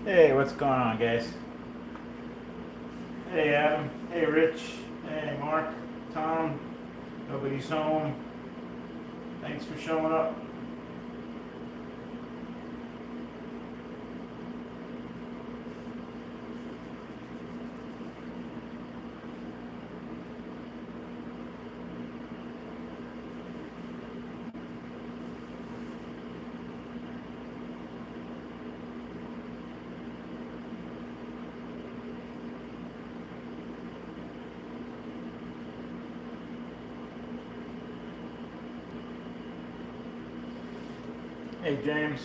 Hey, what's going on, guys? Hey, Adam. Hey, Rich. Hey, Mark. Tom. Nobody's home. Thanks for showing up. Hey, James.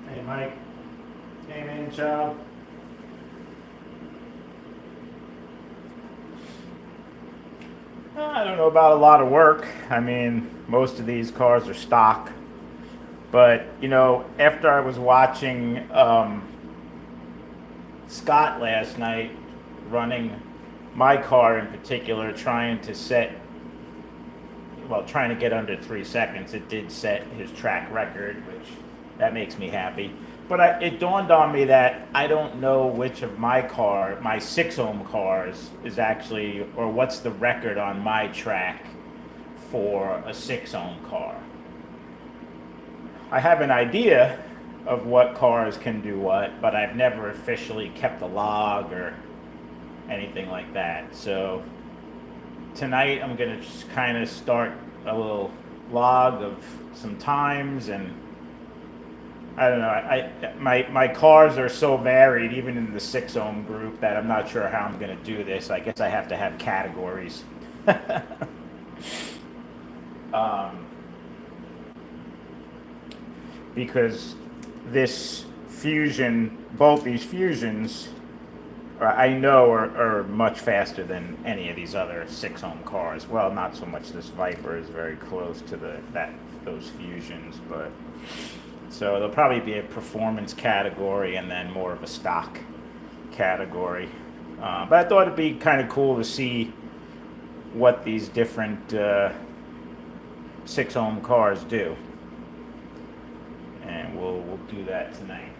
Hey, Mike. Hey, man, child. I don't know about a lot of work. I mean, most of these cars are stock. But, after I was watching Scott last night running my car in particular, trying to get under 3 seconds. It did set his track record, which that makes me happy. But it dawned on me that I don't know which of my 6 ohm cars is actually, or what's the record on my track for a 6 ohm car. I have an idea of what cars can do what, but I've never officially kept a log or anything like that. So tonight I'm gonna just kind of start a little log of some times, and I don't know. My cars are so varied, even in the 6 ohm group, that I'm not sure how I'm gonna do this. I guess I have to have categories. um, because both these fusions, I know are much faster than any of these other 6 ohm cars. Well, not so much. This Viper is very close to those fusions, but so there'll probably be a performance category and then more of a stock category. But I thought it'd be kind of cool to see what these different 6 ohm cars do, and we'll do that tonight.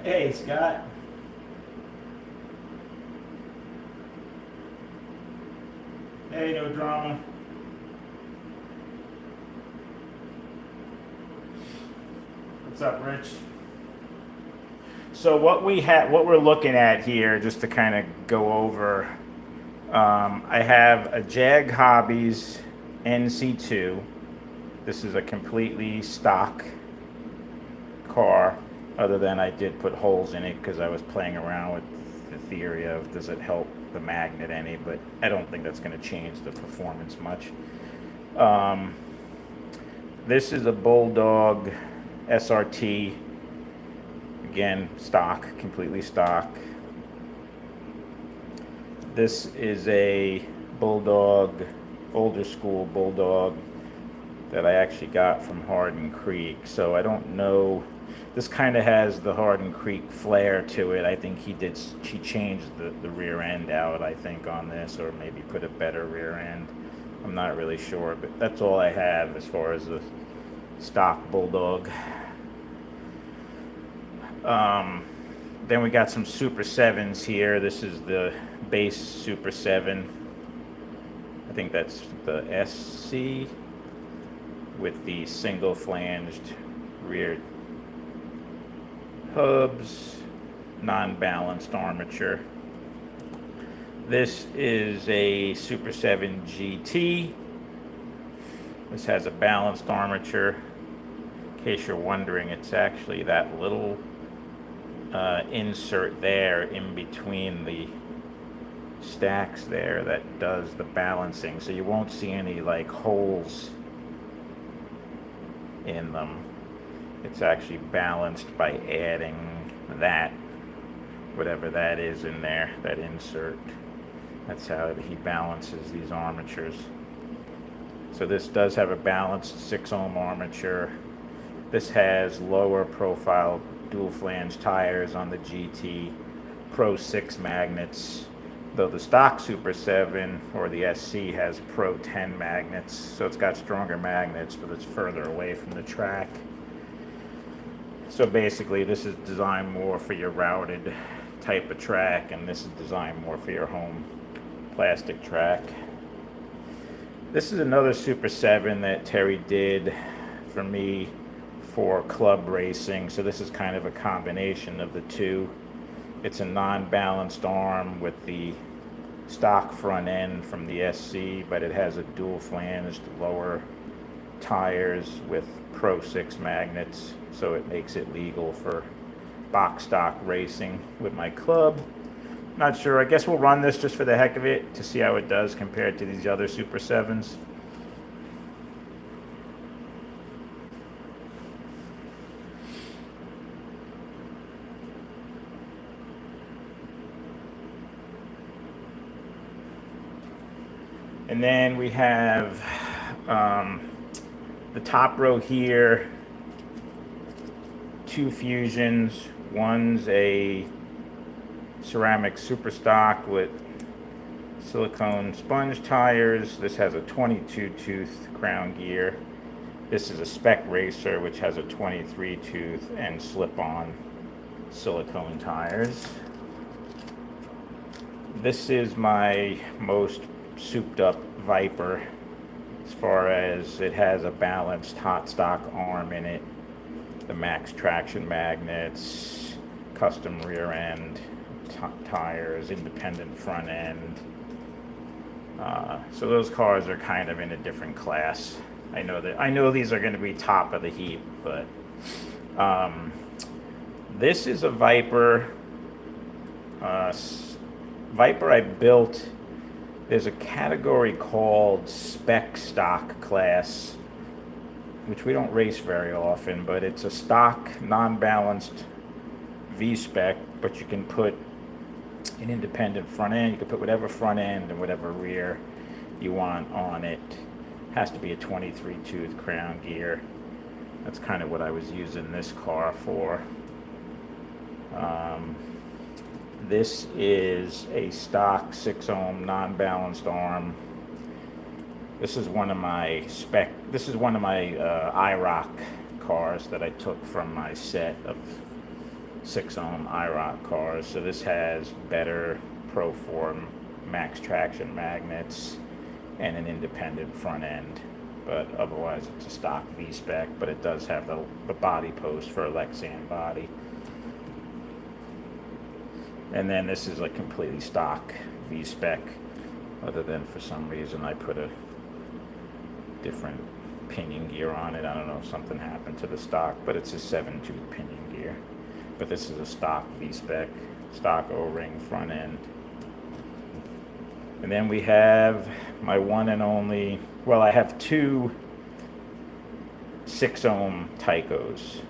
Hey, Scott. Hey, no drama. What's up, Rich? So what we're looking at here, just to kind of go over, I have a Jag Hobbies NC2. This is a completely stock car, other than I did put holes in it because I was playing around with the theory of does it help the magnet any, but I don't think that's going to change the performance much. Um, this is a Bulldog SRT, again stock, completely stock. This is a Bulldog, older school Bulldog, that I actually got from Hardin Creek. So I don't know. This kind of has the Hardin Creek flair to it. I think she changed the rear end out, I think, on this, or maybe put a better rear end. I'm not really sure, but that's all I have as far as the stock Bulldog. Then we got some Super 7s here. This is the base Super 7. I think that's the SC with the single flanged rear hubs, non-balanced armature. This is a Super 7 GT. This has a balanced armature. In case you're wondering, it's actually that little insert there in between the stacks there that does the balancing, so you won't see any like holes in them. It's actually balanced by adding that whatever that is in there, that insert. That's how he balances these armatures. So this does have a balanced 6 ohm armature. This has lower profile dual flange tires on the GT Pro 6 magnets, though the stock Super 7 or the SC has Pro 10 magnets, so it's got stronger magnets, but it's further away from the track. So basically this is designed more for your routed type of track, and this is designed more for your home plastic track. This is another Super 7 that Terry did for me for club racing, so this is kind of a combination of the two. It's a non-balanced arm with the stock front end from the SC, but it has a dual flanged lower tires with Pro 6 magnets, so it makes it legal for box stock racing with my club. Not sure, I guess we'll run this just for the heck of it to see how it does compared to these other Super 7s. And then we have the top row here, 2 Fusions. One's a ceramic super stock with silicone sponge tires. This has a 22 tooth crown gear. This is a spec racer, which has a 23 tooth and slip-on silicone tires. This is my most souped up Viper, as far as it has a balanced hot stock arm in it, the max traction magnets, custom rear end tires, independent front end. So those cars are kind of in a different class. I know these are going to be top of the heap, but this is a Viper. Viper I built. There's a category called spec stock class, which we don't race very often, but it's a stock non-balanced V-spec, but you can put an independent front end. You can put whatever front end and whatever rear you want on it. Has to be a 23 tooth crown gear. That's kind of what I was using this car for. This is a stock 6 ohm non-balanced arm. This is one of my IROC cars that I took from my set of 6 ohm IROC cars. So this has better Pro 4 max traction magnets and an independent front end, but otherwise it's a stock V-spec, but it does have the body post for a Lexan body. And then this is a completely stock V-spec, other than for some reason I put a different pinion gear on it. I don't know if something happened to the stock, but it's a 7-tooth pinion gear. But this is a stock V-spec, stock O-ring front end. And then we have my one and only, well, I have 2 6 ohm Tycos.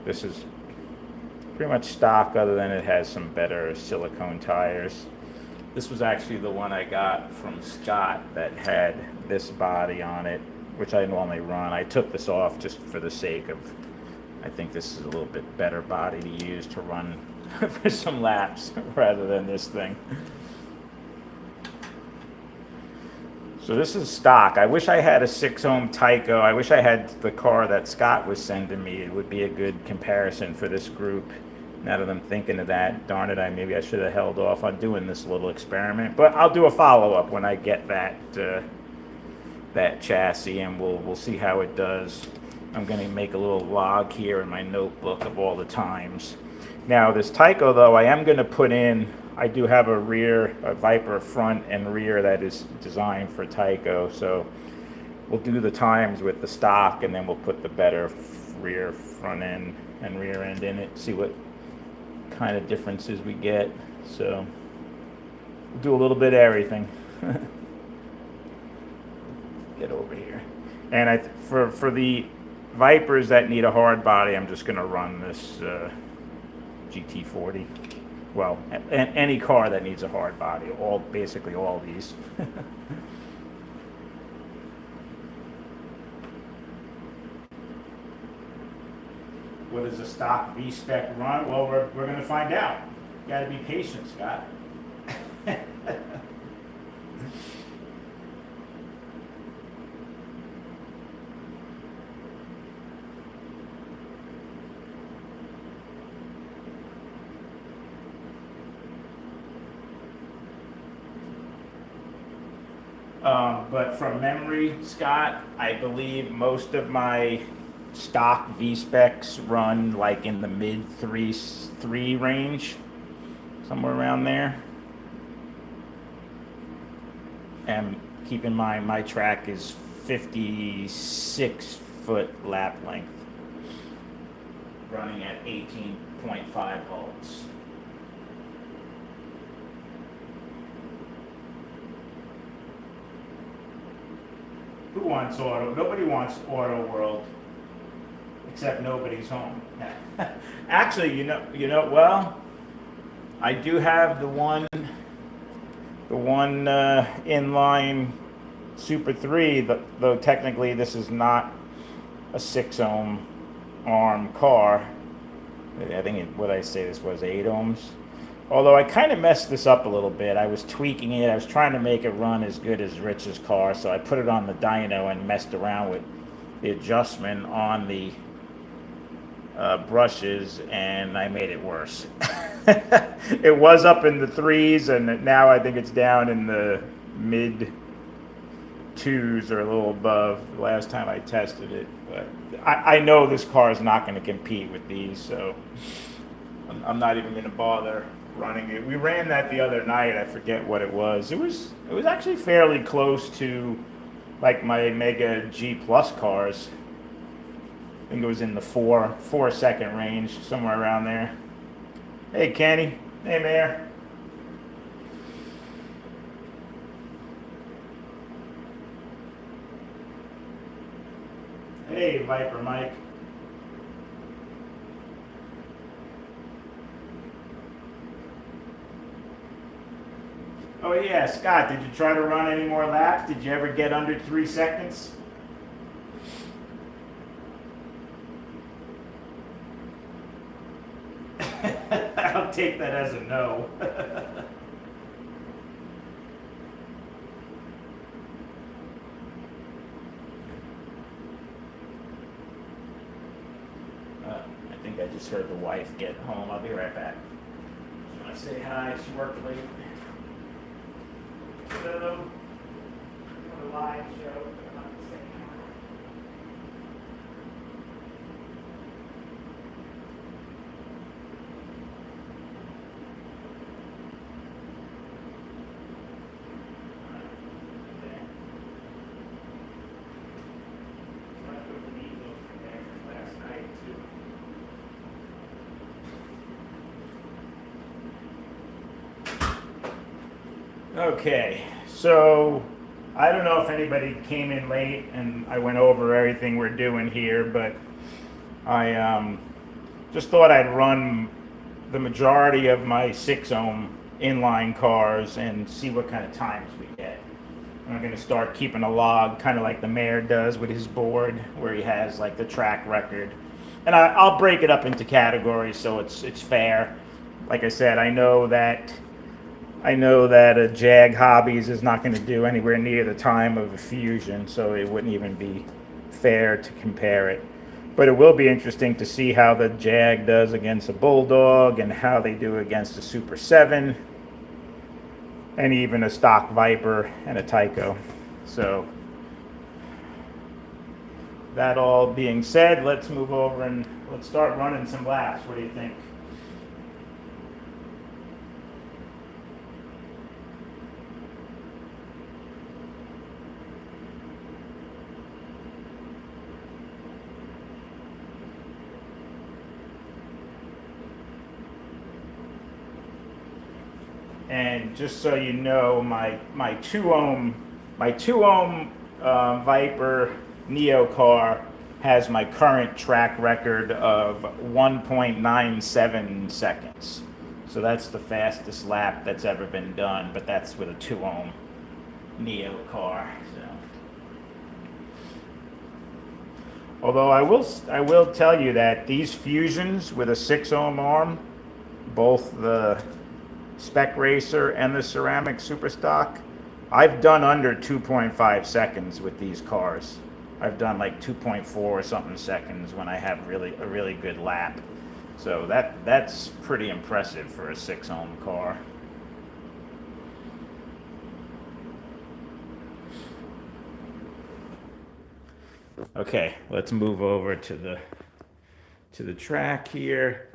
This is pretty much stock, other than it has some better silicone tires. This was actually the one I got from Scott that had this body on it, which I normally run. I took this off just for the sake of, I think this is a little bit better body to use to run for some laps rather than this thing. So this is stock. I wish I had a 6 ohm Tyco. I wish I had the car that Scott was sending me. It would be a good comparison for this group. Now that I'm thinking of that, darn it, maybe I should have held off on doing this little experiment. But I'll do a follow-up when I get that chassis, and we'll see how it does. I'm going to make a little log here in my notebook of all the times. Now this Tyco, though, I am going to put in, I do have a Viper front and rear that is designed for Tyco, so we'll do the times with the stock, and then we'll put the better rear front end and rear end in it, see what kind of differences we get. So we'll do a little bit of everything. Get over here. And for the Vipers that need a hard body, I'm just going to run this GT40. Well, any car that needs a hard body, basically all these. What does a stock V-Spec run? Well, we're going to find out. You got to be patient, Scott. But from memory, Scott, I believe most of my stock V-Specs run like in the mid three range, somewhere around there. And keep in mind, my track is 56-foot lap length, running at 18.5 volts. Who wants auto? Nobody wants Auto World, except nobody's home. Actually, well, I do have the one inline Super 3, though technically this is not a 6 ohm arm car. I think what I say this was 8 ohms. Although I kind of messed this up a little bit. I was tweaking it. I was trying to make it run as good as Rich's car, so I put it on the dyno and messed around with the adjustment on the brushes, and I made it worse. It was up in the 3s, and now I think it's down in the mid 2s or a little above the last time I tested it. But I know this car is not going to compete with these, so I'm not even going to bother running it. We ran that the other night. I forget what it was. It was actually fairly close to like my Mega G Plus cars. I think it was in the 4-second range, somewhere around there. Hey, Kenny. Hey, Mayor. Hey, Viper Mike. Oh yeah, Scott, did you try to run any more laps? Did you ever get under 3 seconds? I'll take that as a no. I think I just heard the wife get home. I'll be right back. I want to say hi. She worked late. Hello. A live show. Okay, so I don't know if anybody came in late and I went over everything we're doing here, but I just thought I'd run the majority of my 6 ohm inline cars and see what kind of times we get. I'm going to start keeping a log, kind of like the mayor does with his board, where he has like the track record. And I'll break it up into categories so it's fair. Like I said, I know that a Jag Hobbies is not going to do anywhere near the time of a Fusion, so it wouldn't even be fair to compare it. But it will be interesting to see how the Jag does against a Bulldog and how they do against a Super 7 and even a stock Viper and a Tyco. So that all being said, let's move over and let's start running some laps. What do you think? And just so you know, my 2 ohm Viper Neo car has my current track record of 1.97 seconds. So that's the fastest lap that's ever been done, but that's with a 2 ohm Neo car. So. Although I will tell you that these Fusions with a 6 ohm arm, both the Spec Racer and the Ceramic Superstock, I've done under 2.5 seconds with these cars. I've done like 2.4 or something seconds when I have a really good lap. So that's pretty impressive for a 6 ohm car. Okay, let's move over to the track here.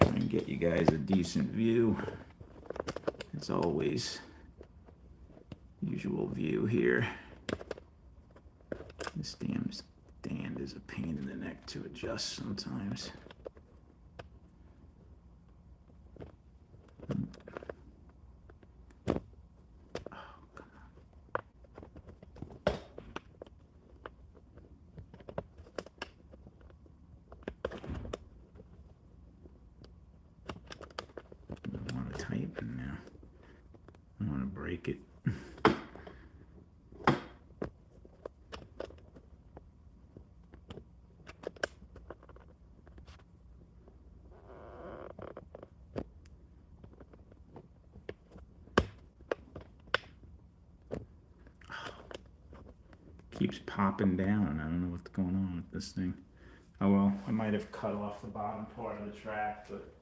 Try and get you guys a decent view. As always, usual view here. This damn stand is a pain in the neck to adjust sometimes. I want to tighten now. I want to break it. Keeps popping down. I don't know what's going on with this thing. Oh well, I might have cut off the bottom part of the track, but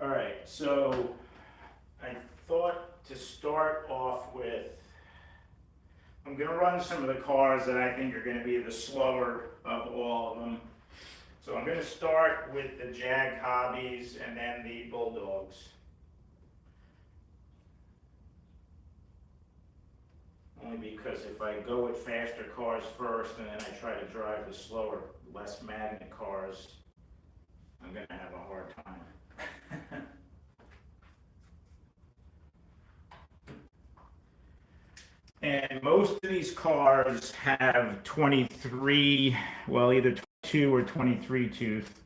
all right, so I thought to start off with, I'm going to run some of the cars that I think are going to be the slower of all of them. So I'm going to start with the Jag Hobbies and then the Bulldogs. Only because if I go with faster cars first and then I try to drive the slower, less magnet cars, I'm going to have a hard time. And most of these cars have 23, well, either 22 or 23 tooth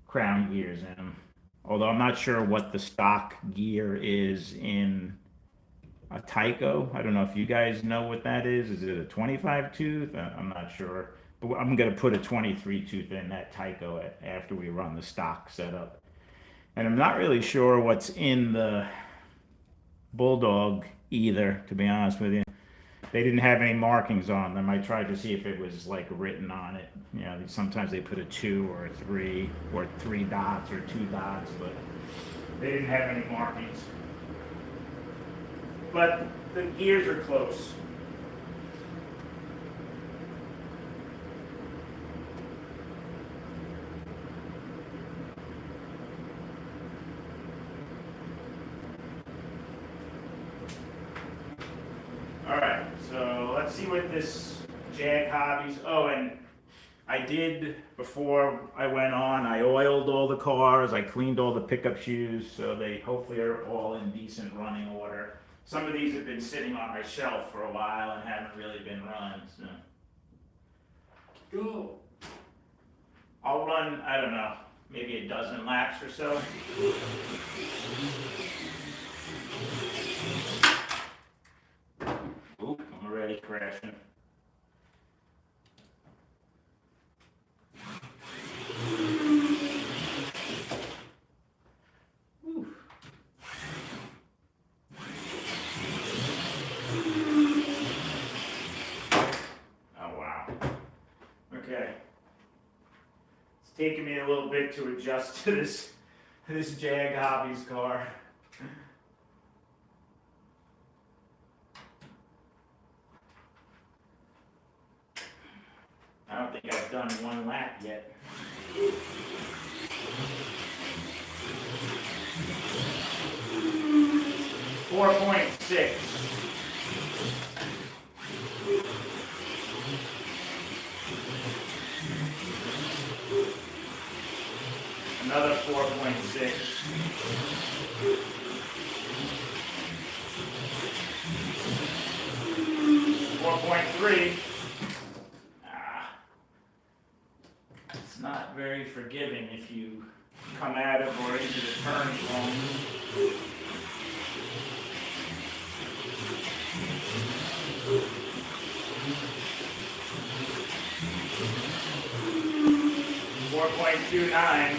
crown gears in them. Although I'm not sure what the stock gear is in a Tyco. I don't know if you guys know what that is. Is it a 25 tooth? I'm not sure. But I'm going to put a 23 tooth in that Tyco after we run the stock setup. And I'm not really sure what's in the Bulldog either, to be honest with you. They didn't have any markings on them. I tried to see if it was like written on it. You know, sometimes they put a 2 or a 3 or 3 dots or 2 dots, but they didn't have any markings. But the gears are close. All right, so let's see what this Jag Hobbies. Oh, and I did, before I went on, I oiled all the cars, I cleaned all the pickup shoes, so they hopefully are all in decent running order. Some of these have been sitting on my shelf for a while and haven't really been run, so. Cool. I'll run, I don't know, maybe a dozen laps or so. Oop, I'm already crashing. Taking me a little bit to adjust to this Jag Hobbies car. I don't think I've done one lap yet. 4.6. Another 4.6. 4.3. It's not very forgiving if you come out of or into the turns wrong. 4.29.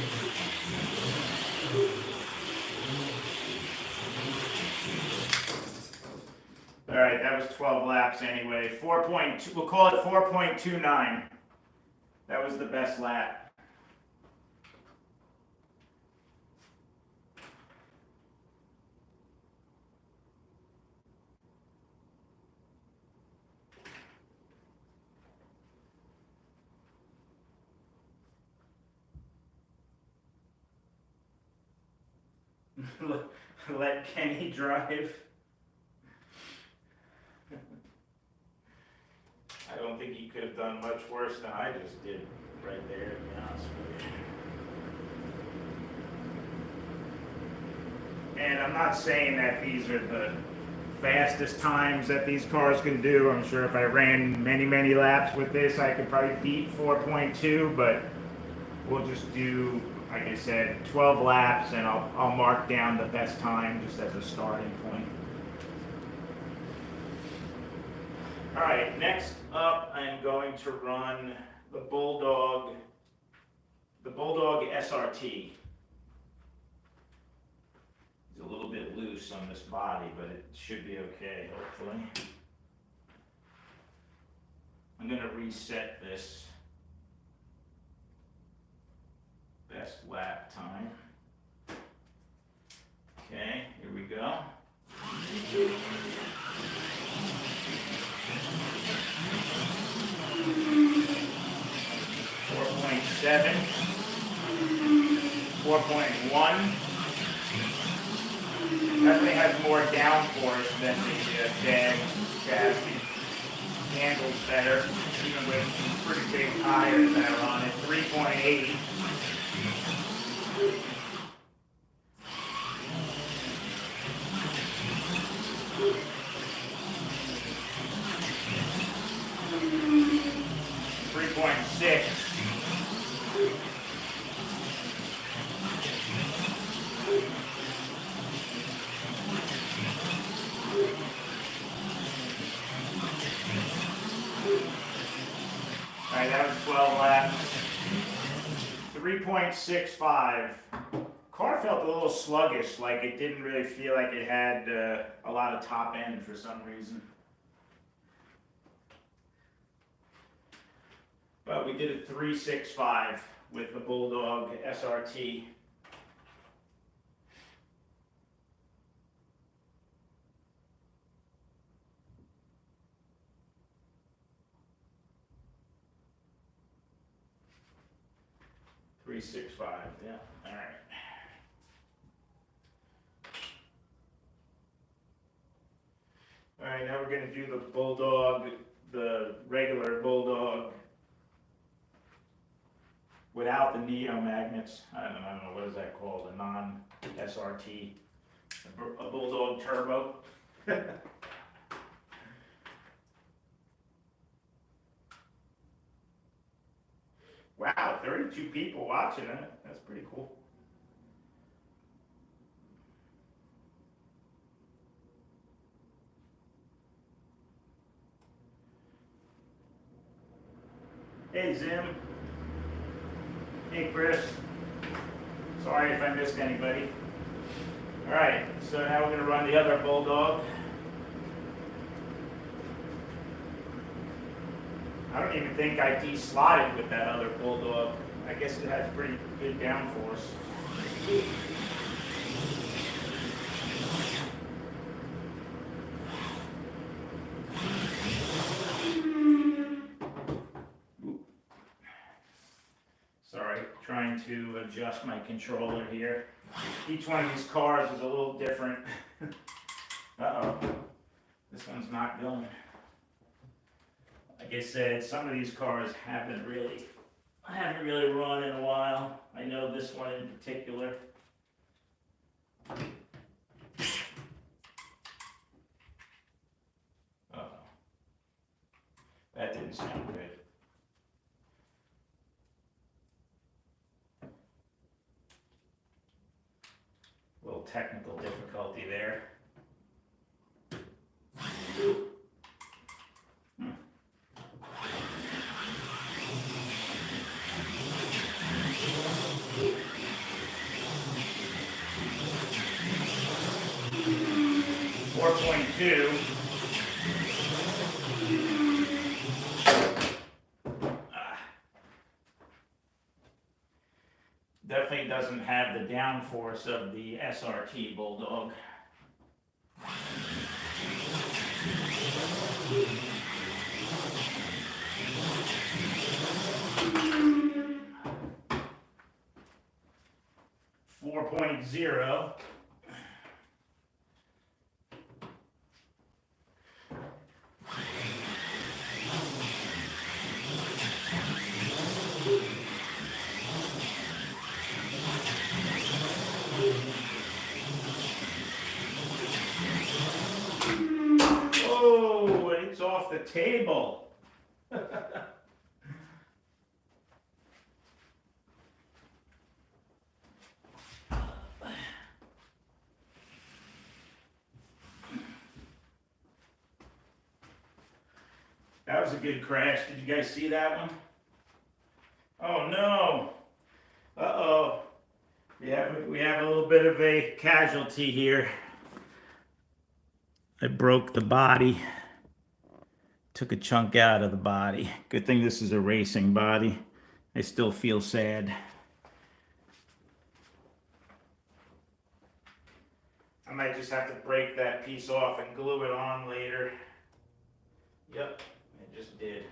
All right, that was 12 laps anyway. 4.2, we'll call it 4.29. That was the best lap. Let Kenny drive. I don't think he could have done much worse than I just did right there, to be honest with you. And I'm not saying that these are the fastest times that these cars can do. I'm sure if I ran many laps with this, I could probably beat 4.2, but we'll just do, like I said, 12 laps, and I'll mark down the best time just as a starting point. All right, next up, I'm going to run the Bulldog SRT. It's a little bit loose on this body, but it should be okay, hopefully. I'm going to reset this best lap time. Okay, here we go. 4.7, 4.1. Definitely has more downforce than the Jag chassis. Handles better, even with some pretty big tires that are on it. 3.8. 3.6. All right, that was 12 laps. 3.65. Car felt a little sluggish, like it didn't really feel like it had a lot of top end for some reason. But we did a 3.65 with the Bulldog SRT. $3.65, yeah, all right. All right, now we're gonna do the Bulldog, the regular Bulldog without the Neo magnets. I don't know, what is that called? A non-SRT, a Bulldog Turbo. Wow, 32 people watching it. That's pretty cool. Hey, Zim. Hey, Chris. Sorry if I missed anybody. All right, so now we're going to run the other Bulldog. I don't even think I de-slotted with that other Bulldog. I guess it has pretty good downforce. Sorry, trying to adjust my controller here. Each one of these cars is a little different. Uh-oh, this one's not going. Like I said, some of these cars I haven't really run in a while. I know this one in particular didn't sound good. A little technical difficulty there. 4.2. Definitely doesn't have the downforce of the SRT Bulldog. Four point zero. Oh, it's off the table. That was a good crash. Did you guys see that one? Oh no. Uh-oh. We have a little bit of a casualty here. I broke the body. Took a chunk out of the body. Good thing this is a racing body. I still feel sad. I might just have to break that piece off and glue it on later. Yep, I just did.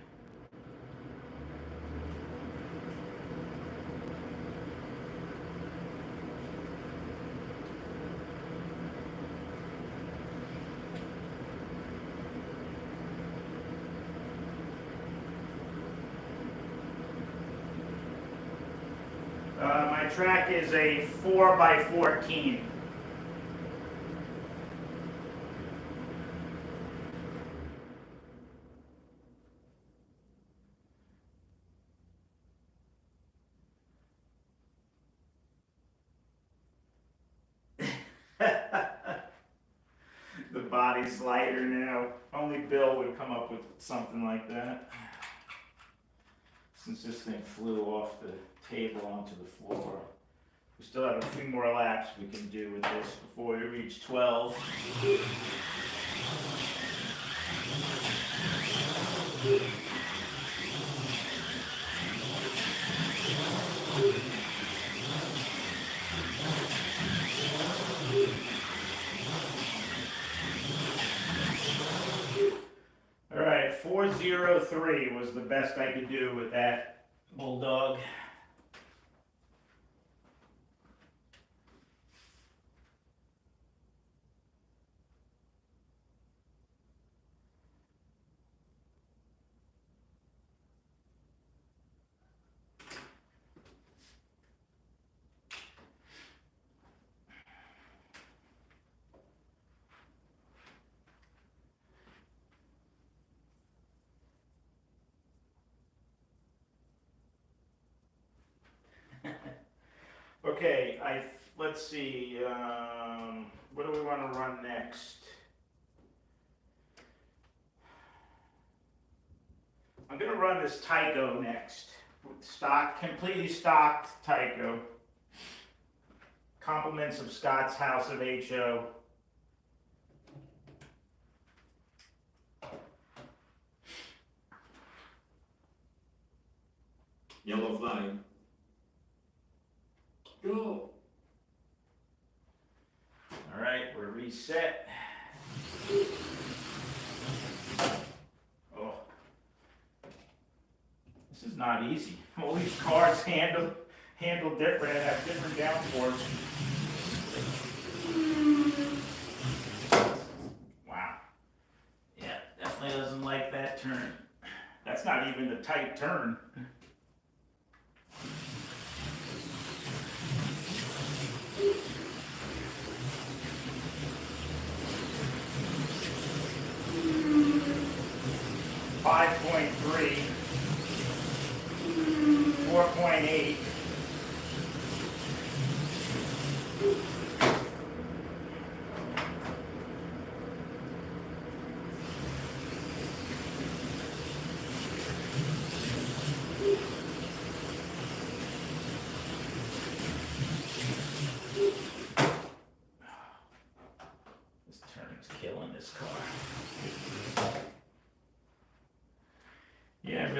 My track is a 4x14. The body's lighter now. Only Bill would come up with something like that. Since this thing flew off the table onto the floor. We still have a few more laps we can do with this before we reach 12. All right, 4:03 was the best I could do with that Bulldog. Okay, let's see, what do we want to run next? I'm going to run this Tyco next. Completely stocked Tyco. Compliments of Scott's House of HO. Yellow flag. Go. All right, we're reset. Oh, this is not easy. All these cars handle different and have different downforce. Wow. Yeah, definitely doesn't like that turn. That's not even a tight turn. .3.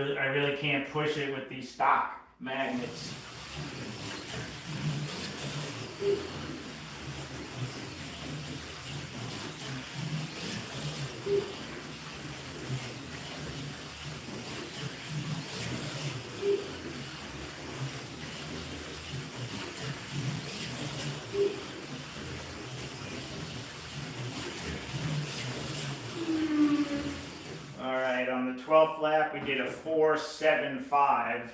I really can't push it with these stock magnets. All right, on the 12th lap, we did a 4.75.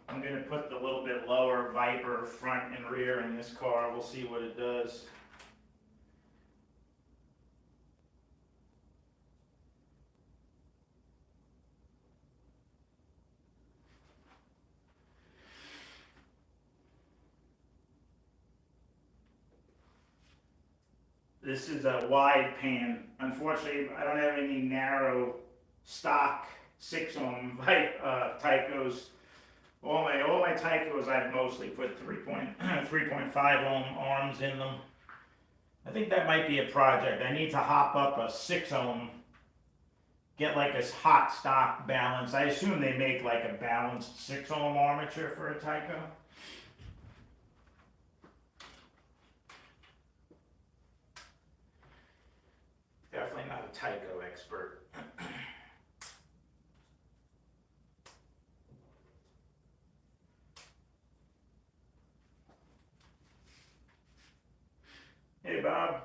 I'm going to put the little bit lower Viper front and rear in this car. We'll see what it does. This is a wide pan. Unfortunately, I don't have any narrow stock 6-ohm Tycos. All my Tycos, I've mostly put 3.5 ohm arms in them. I think that might be a project. I need to hop up a 6-ohm, get like a hot stock balance. I assume they make like a balanced 6-ohm armature for a Tyco. Definitely not a Tyco expert. Hey, Bob.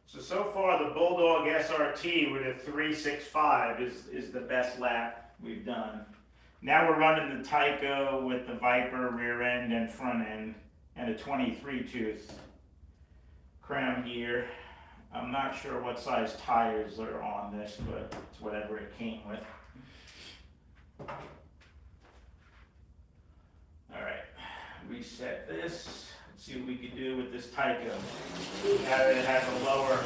So far the Bulldog SRT with a 3.65 is the best lap we've done. Now we're running the Tyco with the Viper rear end and front end and a 23 tooth crown gear. I'm not sure what size tires are on this, but it's whatever it came with. Alright, reset this. Let's see what we can do with this Tyco. Now that it has a lower,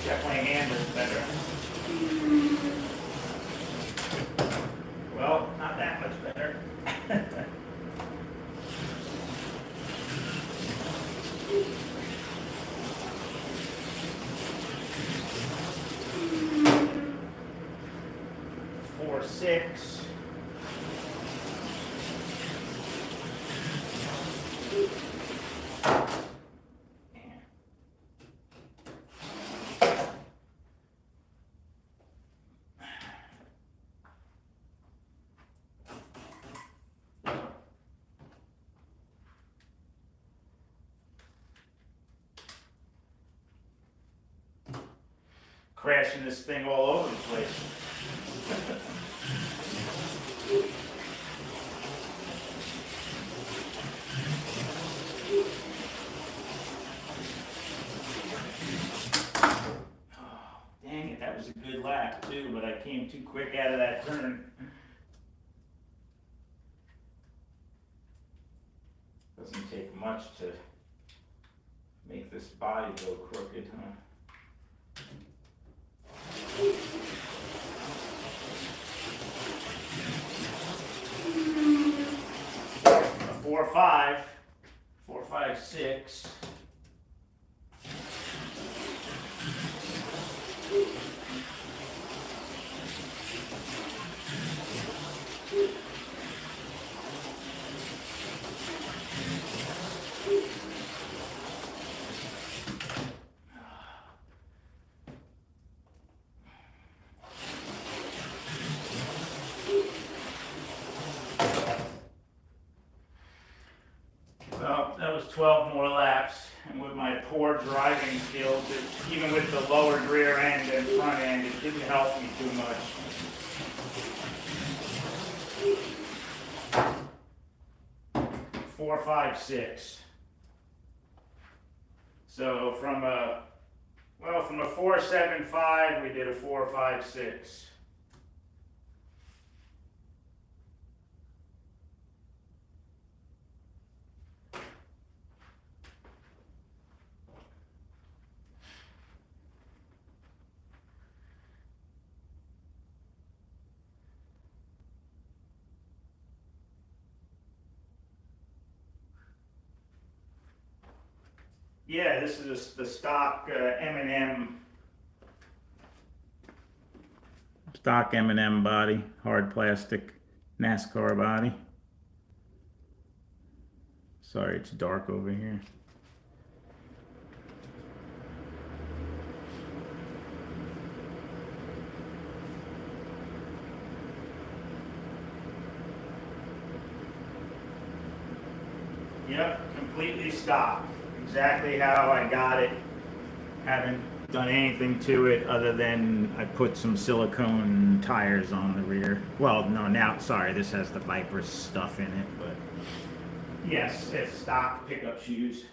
definitely handles better. Well, not that much better. 4.6. Crashing this thing all over the place. Oh, dang it, that was a good lap too, but I came too quick out of that turn. Doesn't take much to make this body go crooked, huh? A 4.5, 4.56. Well, that was 12 more laps, and with my poor driving skills, even with the lowered rear end and front end, it didn't help me too much. Four, five, six. So from a 4.75, we did a 4.56. Yeah, this is the stock M&M. Stock M&M body, hard plastic NASCAR body. Sorry, it's dark over here. Yep, completely stock. Exactly how I got it. Haven't done anything to it other than I put some silicone tires on the rear. Well, no, now, sorry, this has the Viper stuff in it, but yes, it's stock pickup shoes.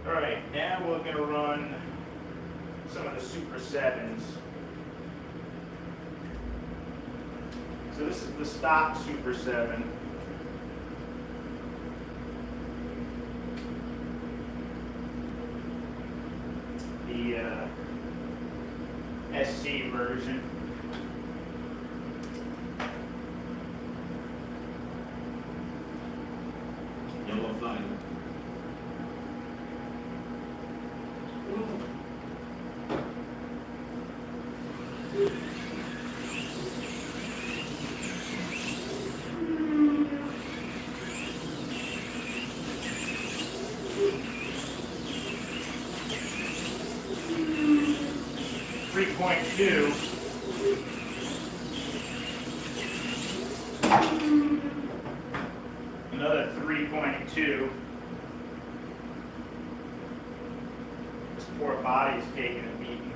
All right, now we're gonna run some of the Super 7s. So this is the stock Super 7. The SC version. Yellow flag. 3.2. Another 3.2. This poor body's taking a beating.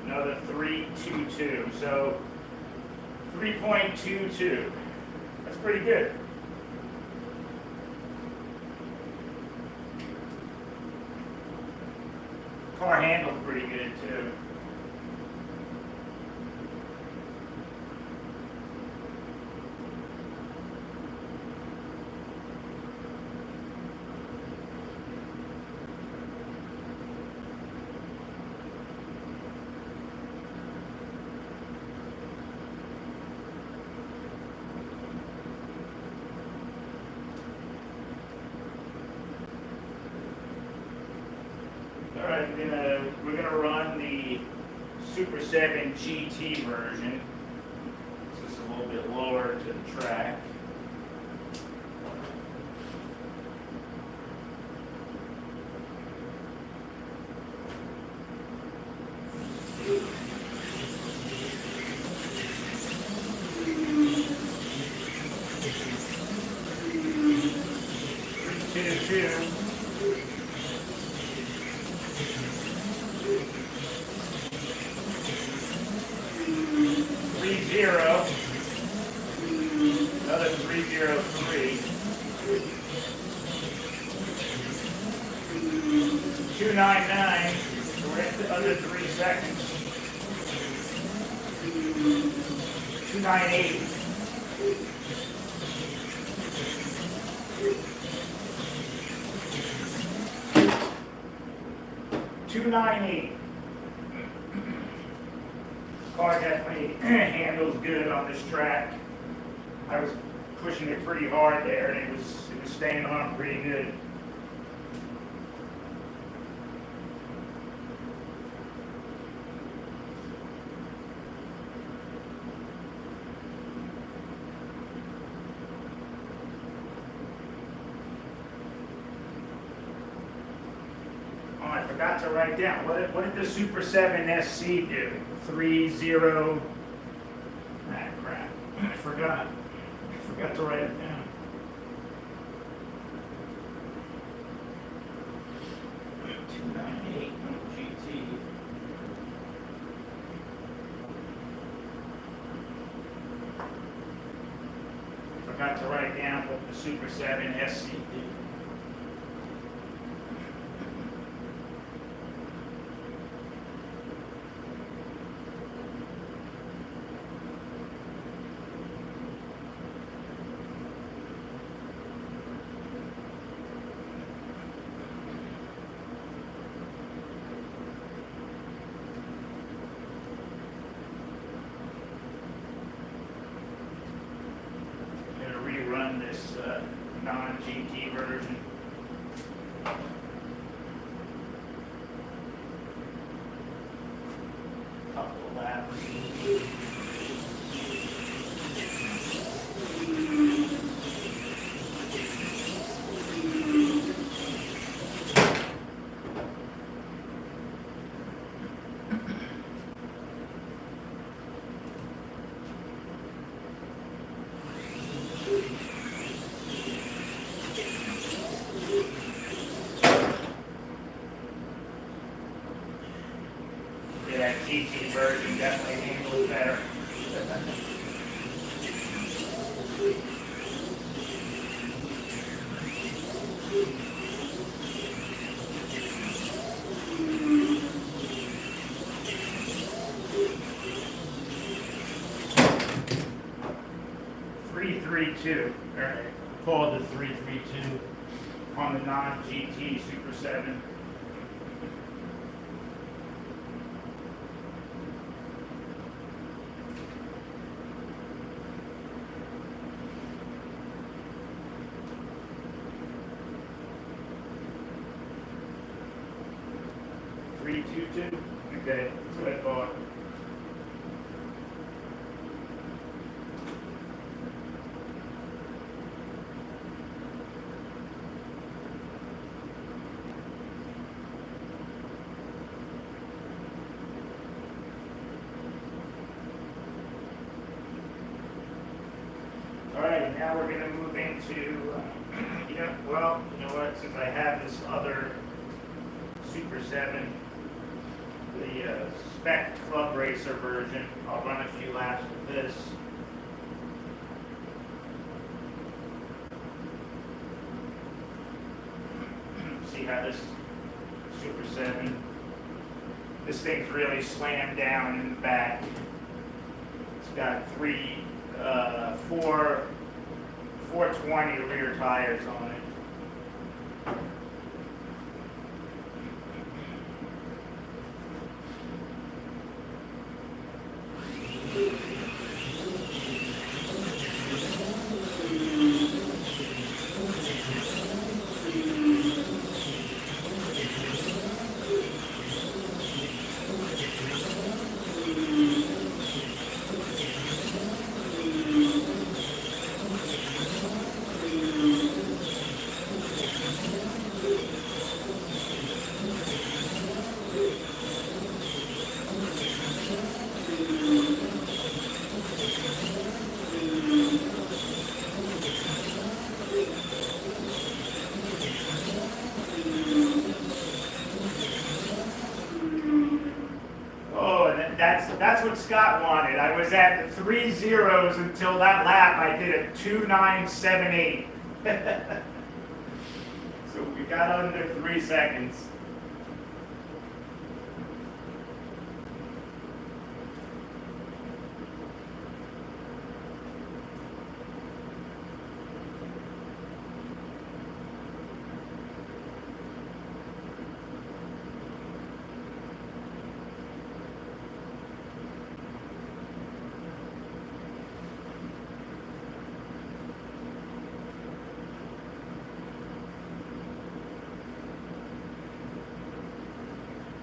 Another 3.22. So 3.22. That's pretty good. Car handled pretty good too. All right, we're gonna run the Super 7 GT version. This is a little bit lower to the track. Two. Another 303. 299. So we're into under 3 seconds. 298. 298. Car definitely handles good on this track. I was pushing it pretty hard there, and it was staying on pretty good. Oh, I forgot to write down. What did the Super 7 SC do? 3.0. Ah, crap. I forgot to write it down. to write down what the Super 7 SC did. Rerun this non-GT version. Couple of laps. Yeah, that GT version definitely handles better. 332, or called the 332 on the non-GT Super 7. Three, two, two. Okay, that's what I thought. All right, now we're going to move into, you know what? Since I have this other Super 7. The spec club racer version. I'll run a few laps with this. See how this Super 7, this thing's really slammed down in the back. It's got 420 rear tires on it. That's what Scott wanted. I was at 3 zeros until that lap. I did a 2:978. So we got under 3 seconds.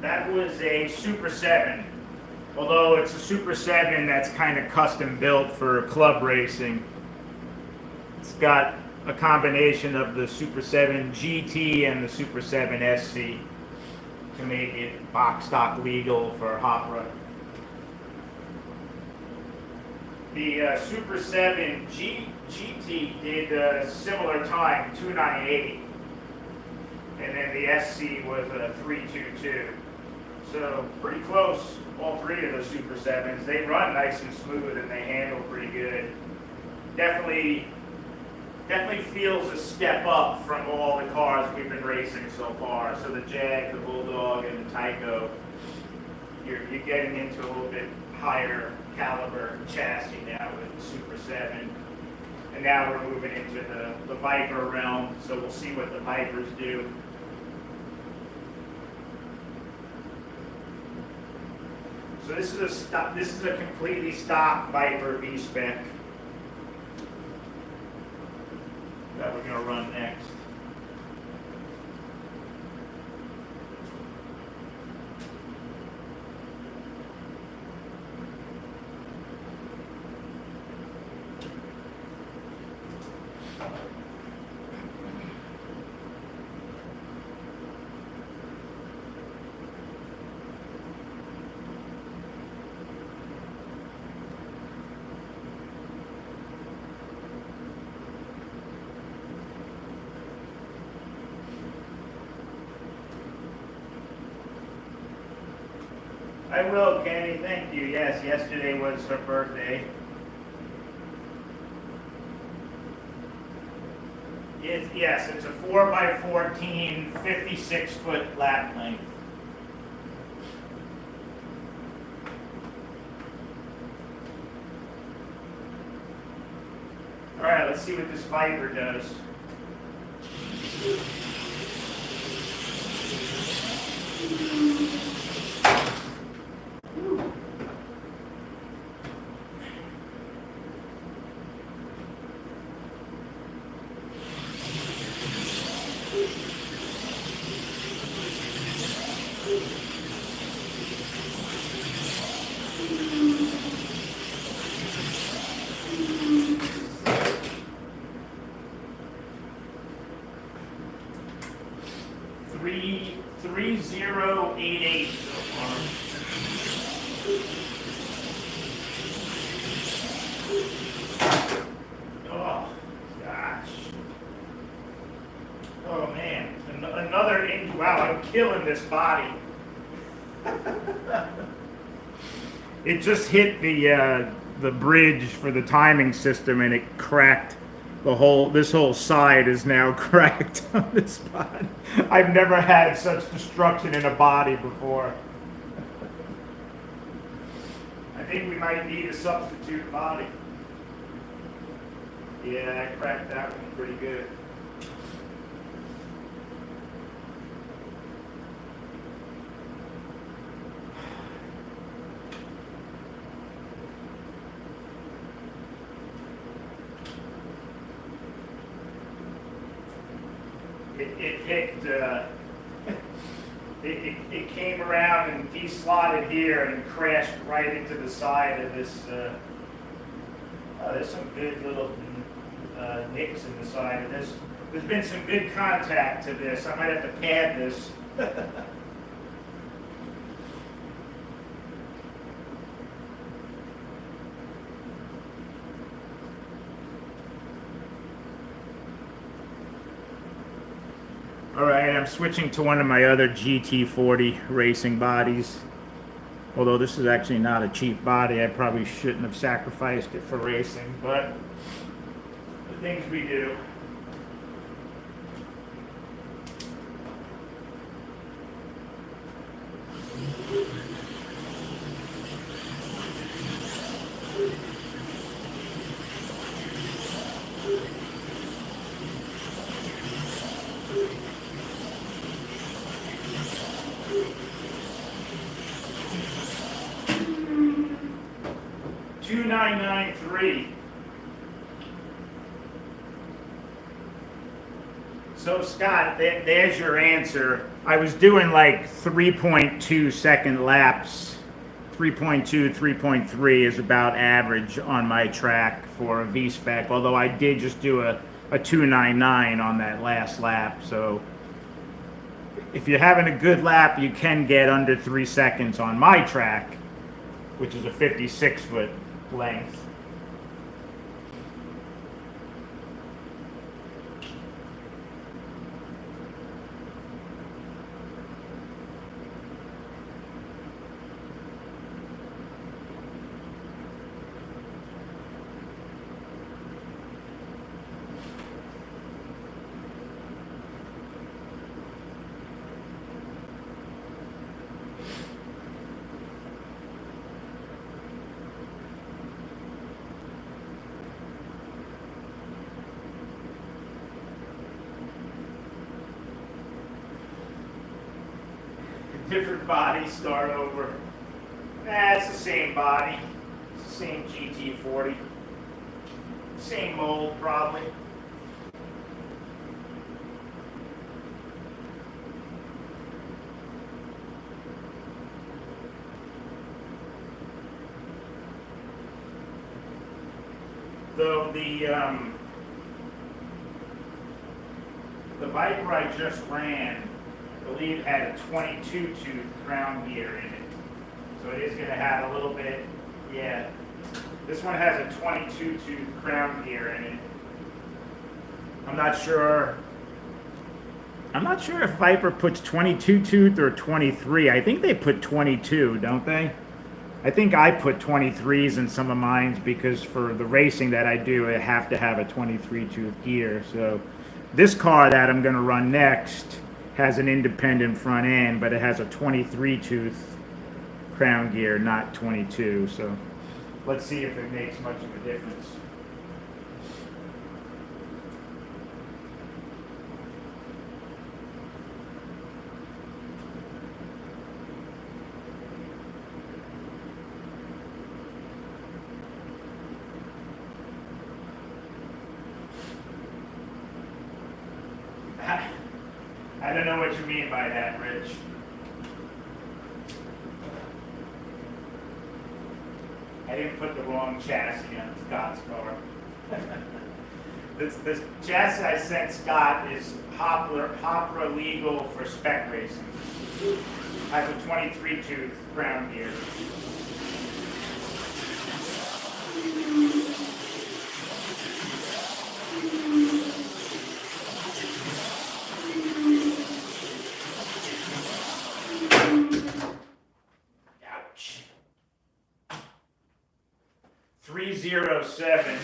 That was a Super 7, although it's a Super 7 that's kind of custom built for club racing. It's got a combination of the Super 7 GT and the Super 7 SC to make it box stock legal for hot rod. The Super 7 GT did a similar time, 2:98, and then the SC was a 3:22. So pretty close, all three of those Super 7s. They run nice and smooth and they handle pretty good. Definitely Definitely feels a step up from all the cars we've been racing so far. So the Jag, the Bulldog, and the Tyco, you're getting into a little bit higher caliber chassis now with the Super 7. And now we're moving into the Viper realm, so we'll see what the Vipers do. So this is a completely stock Viper V-Spec that we're going to run next. I will, Kenny. Thank you. Yes, yesterday was her birthday. Yes, it's a 4x14, 56-foot lap length. All right, let's see what this Viper does. Three 3088 so far. Oh gosh. Oh man. Another inch. Wow, I'm killing this body. It just hit the bridge for the timing system and it cracked. This whole side is now cracked on this body. I've never had such destruction in a body before. I think we might need a substitute body. Yeah, I cracked that one pretty good. It hit, it came around and deslotted here and crashed right into the side of this. There's some good little nicks in the side of this. There's been some good contact to this. I might have to pad this. All right, I'm switching to one of my other GT40 racing bodies. Although this is actually not a cheap body, I probably shouldn't have sacrificed it for racing, but the things we do. $2,993. So Scott, there's your answer. I was doing like 3.2 second laps. 3.2, 3.3 is about average on my track for a V-Spec, although I did just do a 2.99 on that last lap. So if you're having a good lap, you can get under 3 seconds on my track, which is a 56-foot length. different body, start over. Nah, it's the same body. It's the same GT40. Same mold, probably. Though the Viper I just ran, I believe, had a 22 tooth crown gear in it. So it is going to have a little bit, yeah. This one has a 22 tooth crown gear in it. I'm not sure if Viper puts 22 tooth or 23. I think they put 22, don't they? I think I put 23s in some of mine because for the racing that I do, I have to have a 23 tooth gear. So this car that I'm going to run next has an independent front end, but it has a 23 tooth crown gear, not 22. So let's see if it makes much of a difference. I don't know what you mean by that, Rich. I didn't put the wrong chassis on Scott's car. This chassis I sent Scott is Hopper legal for spec racing. Has a 23 tooth crown gear. Ouch. 307.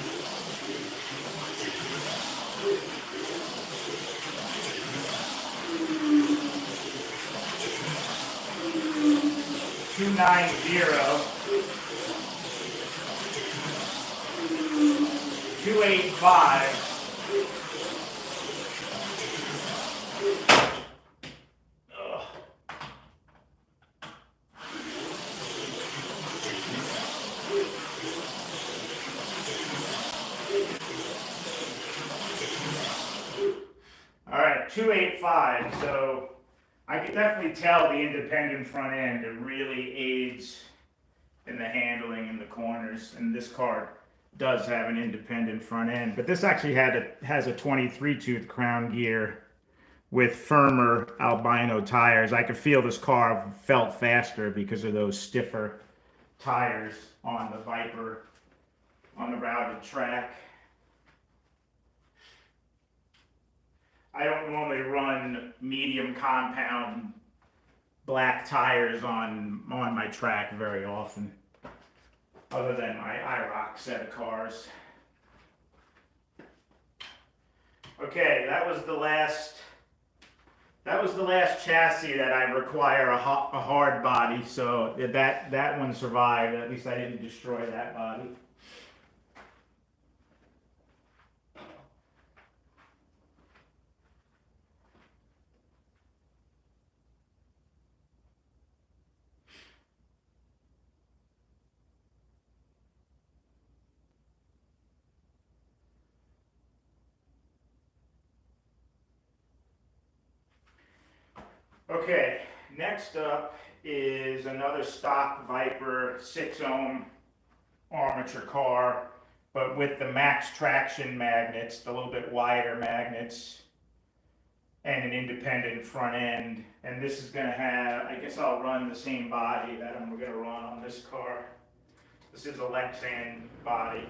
Two 290, 285. All right, 285. So I can definitely tell the independent front end. It really aids in the handling in the corners. And this car does have an independent front end, but this actually has a 23 tooth crown gear with firmer albino tires. I could feel this car felt faster because of those stiffer tires on the Viper on the routed track. I don't normally run medium compound black tires on my track very often, other than my IROC set of cars. Okay, that was the last chassis that I require a hard body, so that one survived. At least I didn't destroy that body. Okay, next up is another stock Viper 6 ohm armature car, but with the max traction magnets, the little bit wider magnets, and an independent front end. And this is going to have, I guess I'll run the same body that I'm going to run on this car. This is a Lexan body.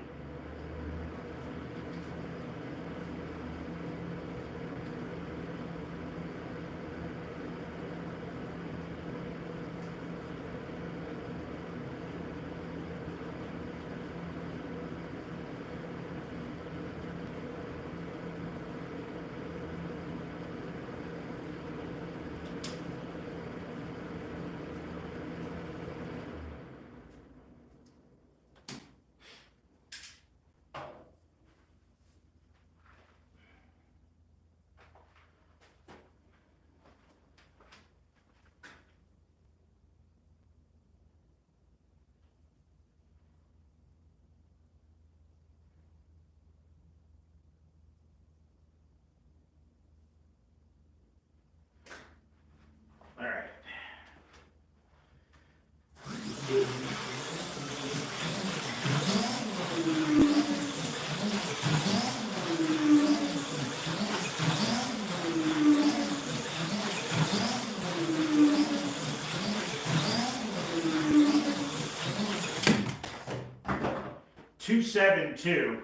272.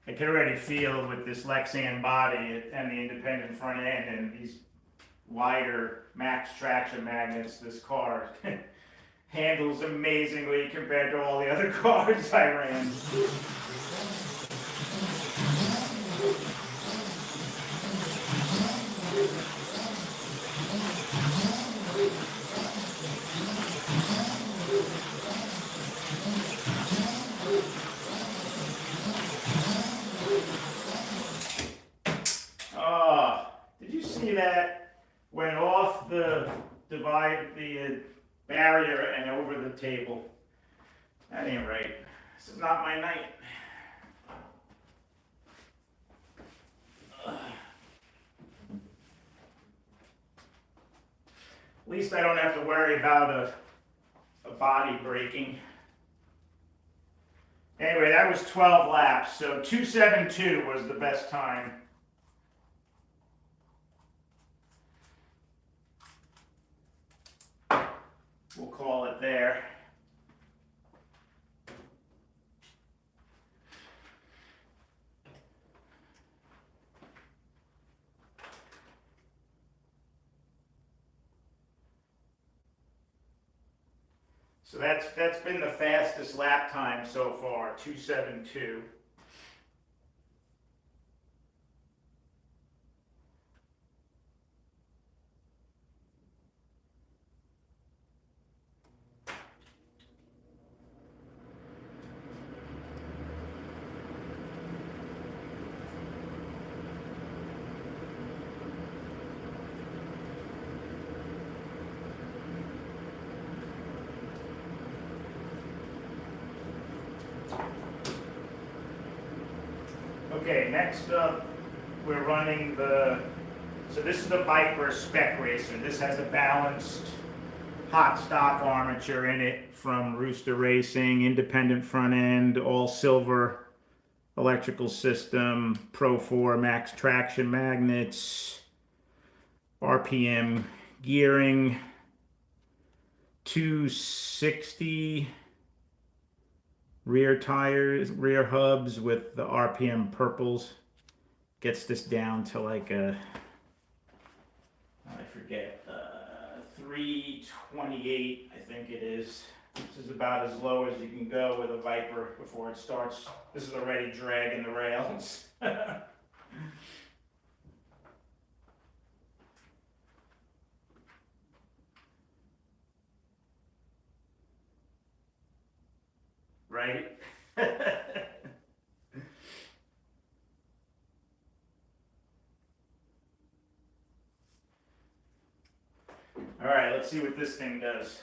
I can already feel with this Lexan body and the independent front end and these wider max traction magnets, this car handles amazingly compared to all the other cars I ran. Oh, did you see that? Went off the barrier and over the table. That ain't right. This is not my night. At least I don't have to worry about a body breaking. Anyway, that was 12 laps, so 272 was the best time. We'll call it there. So that's been the fastest lap time so far, 272. Okay, next up, we're running so this is the Viper Spec Racer. This has a balanced hot stock armature in it from Rooster Racing, independent front end, all silver electrical system, Pro 4 max traction magnets, RPM gearing, 260 rear tires, rear hubs with the RPM purples. Gets this down to like I forget, 328, I think it is. This is about as low as you can go with a Viper before it starts. This is already dragging the rails. Right? All right, let's see what this thing does.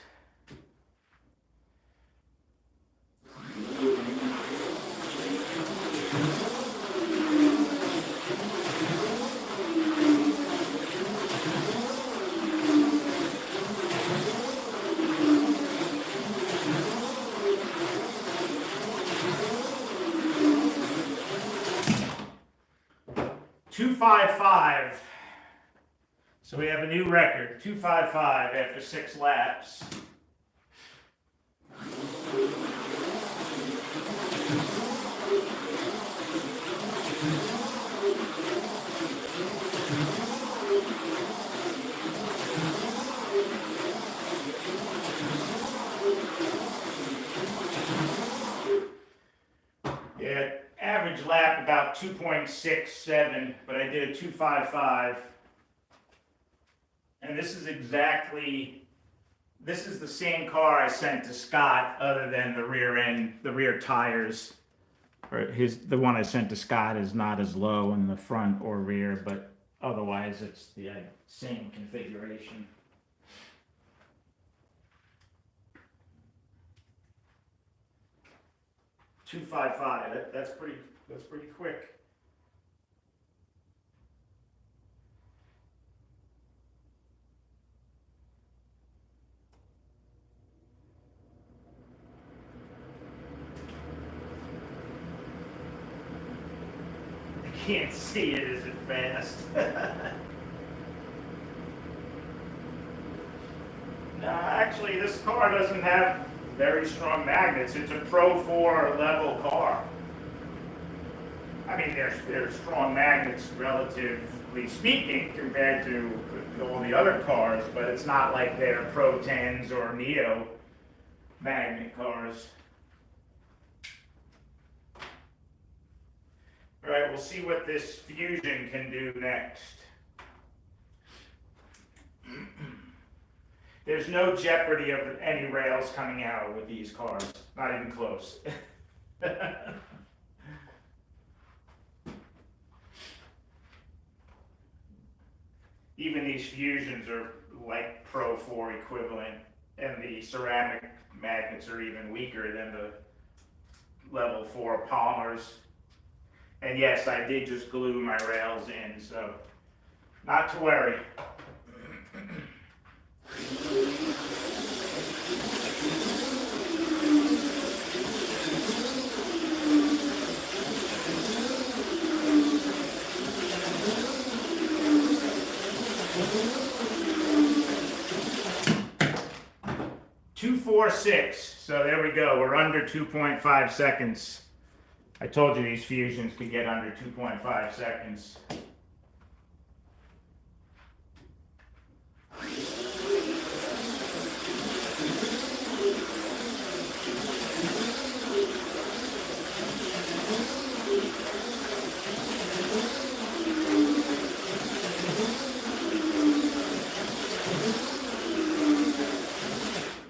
.255. So we have a new record, 255 after 6 laps. Yeah, average lap about 2.67, but I did a 255. And this is the same car I sent to Scott, other than the rear end, the rear tires. Or the one I sent to Scott is not as low in the front or rear, but otherwise it's the same configuration. .255. That's pretty quick. Can't see it, is it fast? No, actually this car doesn't have very strong magnets. It's a Pro 4 level car. I mean, they're strong magnets, relatively speaking, compared to all the other cars, but it's not like they're Pro 10s or Neo magnet cars. All right, we'll see what this Fusion can do next. There's no jeopardy of any rails coming out with these cars, not even close. Even these Fusions are like Pro 4 equivalent, and the ceramic magnets are even weaker than the level 4 polymers. And yes, I did just glue my rails in, so not to worry. 246. So there we go. We're under 2.5 seconds. I told you these Fusions could get under 2.5 seconds.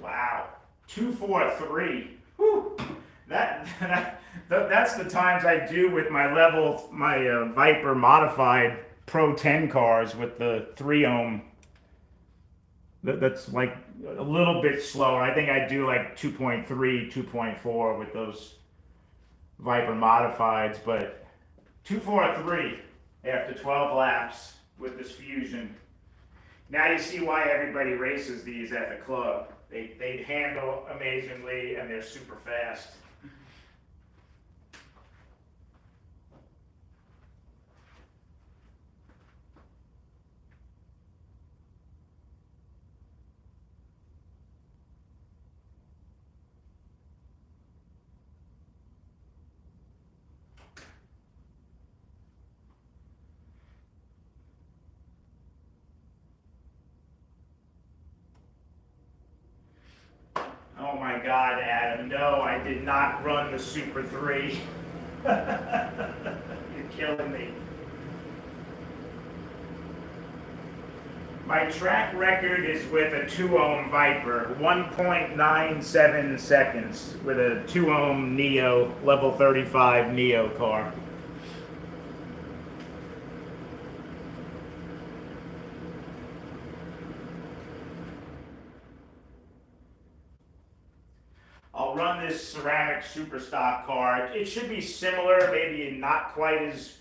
Wow, 243. Whew. That's the times I do with my Viper modified Pro 10 cars with the 3 ohm. That's like a little bit slower. I think I do like 2.3, 2.4 with those Viper modifieds, but 243 after 12 laps with this Fusion. Now you see why everybody races these at the club. They handle amazingly and they're super fast. Oh my God, Adam, no, I did not run the Super 3. You're killing me. My track record is with a 2 ohm Viper, 1.97 seconds with a 2 ohm Neo, level 35 Neo car. I'll run this ceramic super stock car. It should be similar, maybe not quite as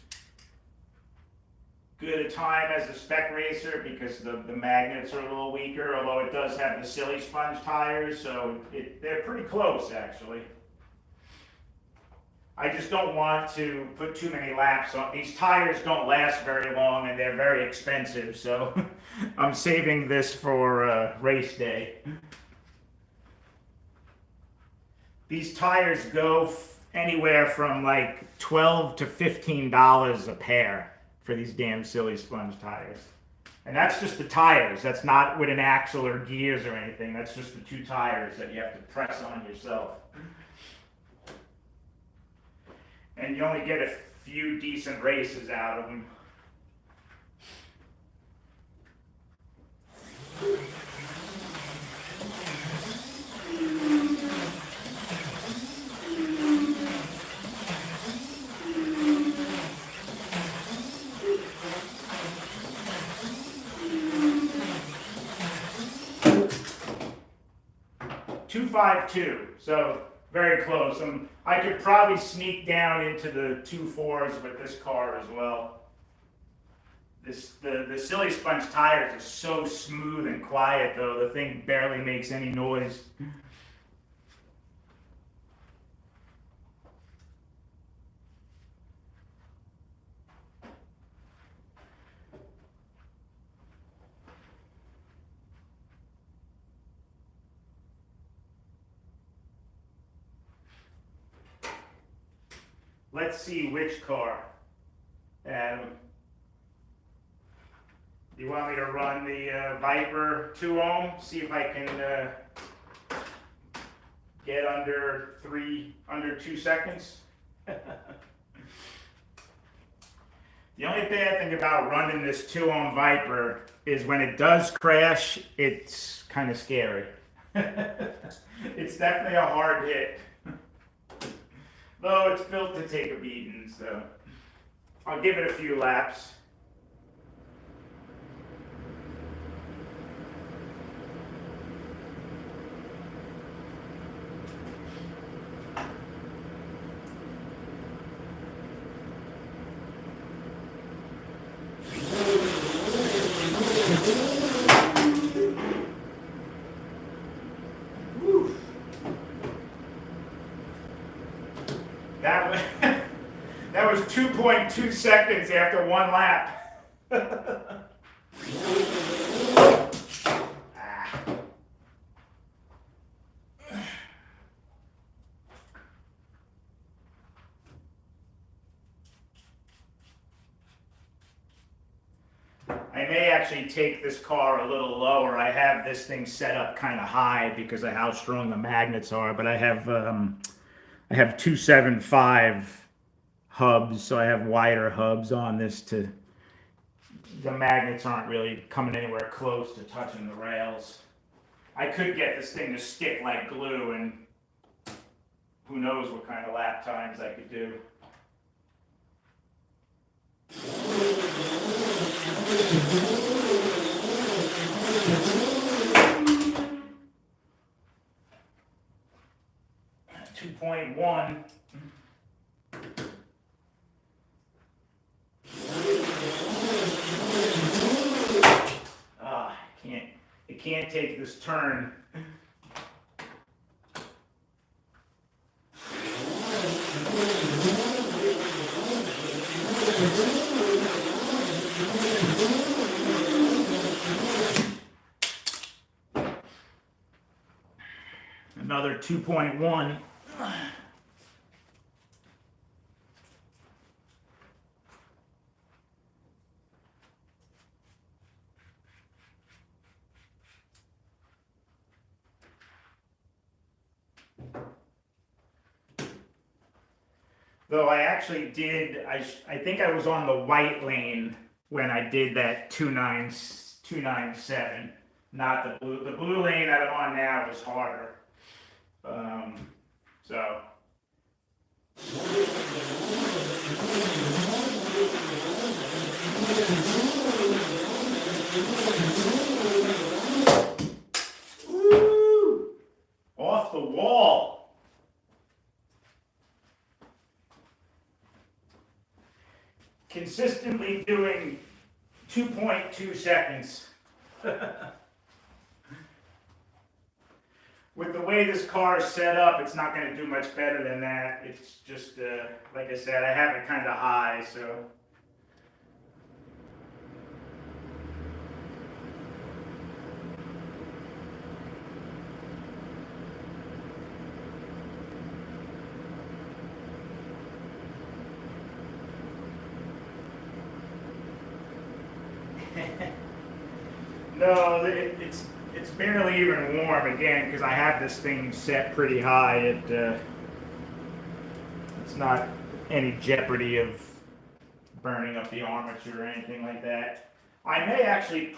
good a time as the spec racer because the magnets are a little weaker, although it does have the silly sponge tires, so they're pretty close actually. I just don't want to put too many laps on. These tires don't last very long and they're very expensive, so I'm saving this for race day. These tires go anywhere from like $12 to $15 a pair for these damn silly sponge tires. And that's just the tires. That's not with an axle or gears or anything. That's just the 2 tires that you have to press on yourself. And you only get a few decent races out of them. .252, so very close. I could probably sneak down into the 2.4s with this car as well. The silly sponge tires are so smooth and quiet though, the thing barely makes any noise. Let's see which car. Adam, you want me to run the Viper 2 ohm? See if I can get under 2 seconds. The only bad thing about running this 2 ohm Viper is when it does crash, it's kind of scary. It's definitely a hard hit. Though it's built to take a beating, so I'll give it a few laps. That was, that was 2.2 seconds after 1 lap. I may actually take this car a little lower. I have this thing set up kind of high because of how strong the magnets are, but I have 275 hubs, so I have wider hubs on this to the magnets aren't really coming anywhere close to touching the rails. I could get this thing to stick like glue, and who knows what kind of lap times I could do. 2.1. I can't take this turn. Another 2.1. Though I actually did, I think I was on the white lane when I did that 297, not the blue. The blue lane that I'm on now is harder. So. Woo! Off the wall. Consistently doing 2.2 seconds. With the way this car is set up, it's not going to do much better than that. It's just, like I said, I have it kind of high, so. No, it's barely even warm again because I have this thing set pretty high. It's not any jeopardy of burning up the armature or anything like that. I may actually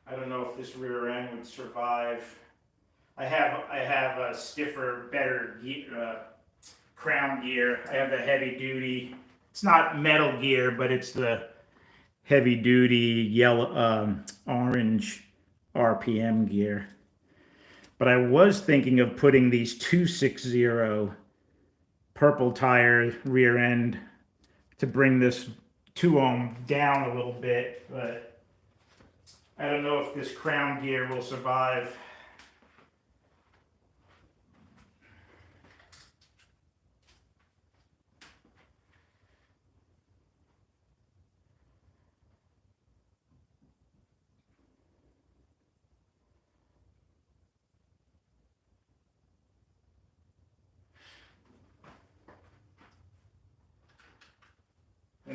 I don't know if this rear end would survive. I have a stiffer, better crown gear. I have the heavy duty. It's not metal gear, but it's the heavy duty yellow, orange RPM gear. But I was thinking of putting these 260 purple tire rear end to bring this 2 ohm down a little bit, but I don't know if this crown gear will survive.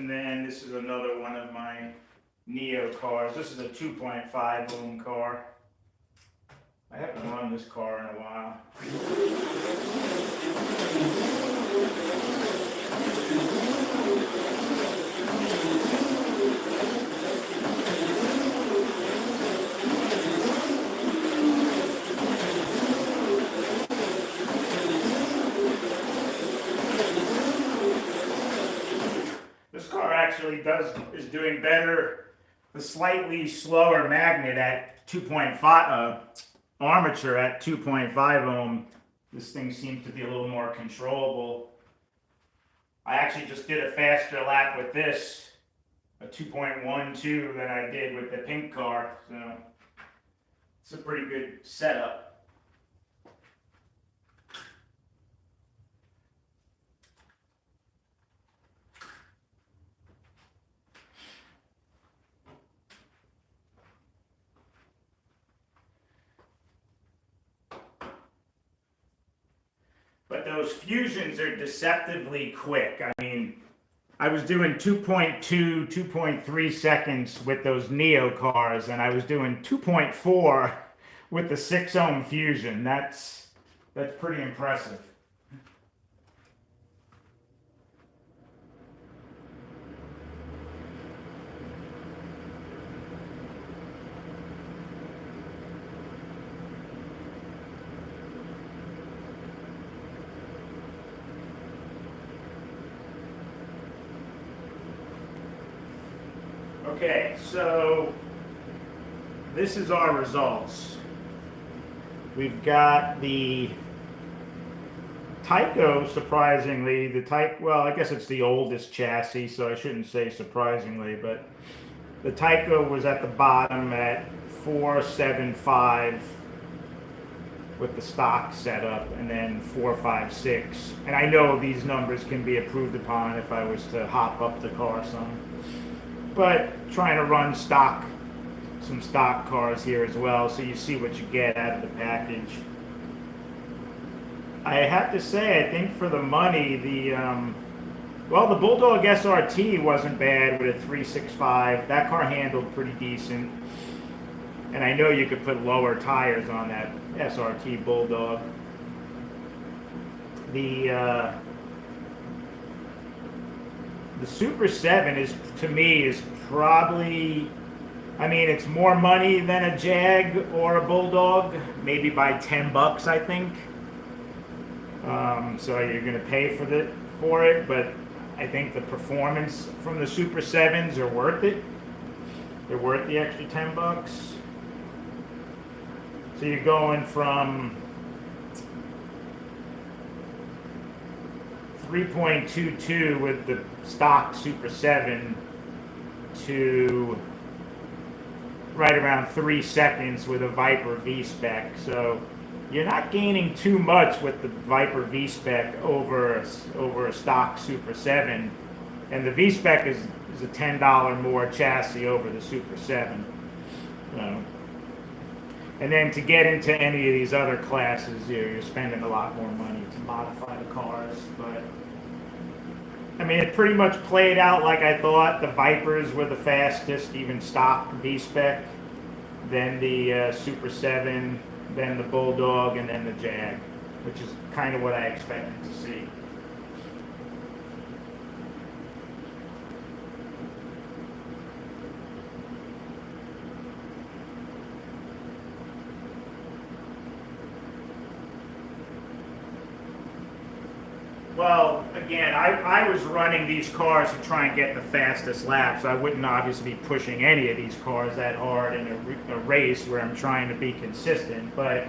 and then this is another one of my Neo cars. This is a 2.5 ohm car. I haven't run this car in a while. This car actually is doing better. The slightly slower magnet at 2.5 armature at 2.5 ohm. This thing seems to be a little more controllable. I actually just did a faster lap with this, a 2.12, than I did with the pink car. So it's a pretty good setup. But those fusions are deceptively quick. I mean, I was doing 2.2, 2.3 seconds with those Neo cars, and I was doing 2.4 with the 6 ohm fusion. That's pretty impressive. Okay, so this is our results. We've got the Tyco, surprisingly, well, I guess it's the oldest chassis, so I shouldn't say surprisingly, but the Tyco was at the bottom at 475 with the stock setup, and then 456. And I know these numbers can be improved upon if I was to hop up the car some. But trying to run some stock cars here as well, so you see what you get out of the package. I have to say, I think for the money, the Bulldog SRT wasn't bad with a 365. That car handled pretty decent, and I know you could put lower tires on that SRT Bulldog. The Super 7 to me is probably, I mean, it's more money than a Jag or a Bulldog, maybe by $10, I think. So you're going to pay for it, but I think the performance from the Super 7s are worth it. They're worth the extra $10. So you're going from 3.22 with the stock Super 7 to right around 3 seconds with a Viper V-Spec. So you're not gaining too much with the Viper V-Spec over a stock Super 7. And the V-Spec is a $10 more chassis over the Super 7. And then to get into any of these other classes, you're spending a lot more money to modify the cars. But I mean, it pretty much played out like I thought. The Vipers were the fastest, even stock V-Spec, then the Super 7, then the Bulldog, and then the Jag, which is kind of what I expected to see. Well, again, I was running these cars to try and get the fastest laps. I wouldn't obviously be pushing any of these cars that hard in a race where I'm trying to be consistent, but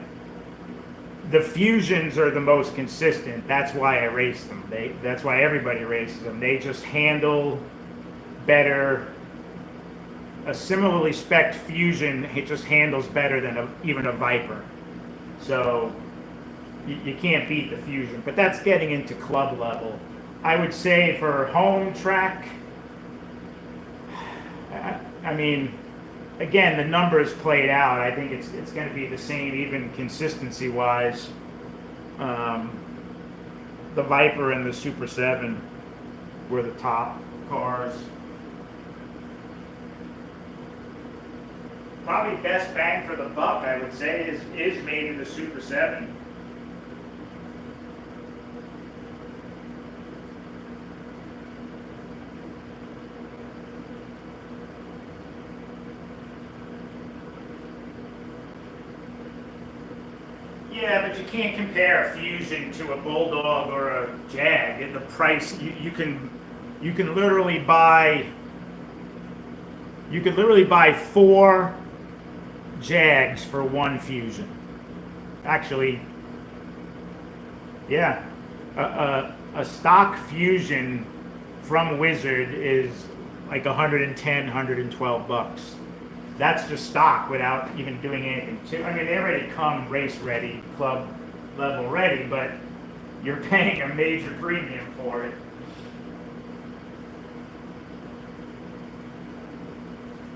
the Fusions are the most consistent. That's why I race them. That's why everybody races them. They just handle better. A similarly spec'd Fusion, it just handles better than even a Viper. So you can't beat the Fusion, but that's getting into club level. I would say for home track, I mean, again, the numbers played out. I think it's going to be the same, even consistency-wise. The Viper and the Super 7 were the top. cars. Probably best bang for the buck, I would say, is maybe the Super 7. Yeah, but you can't compare a Fusion to a Bulldog or a Jag. And the price, you can literally buy 4 Jags for 1 Fusion. Actually, yeah, a stock Fusion from Wizard is like 110, 112 bucks. That's just stock without even doing anything to. I mean, they already come race ready, club level ready, but you're paying a major premium for it.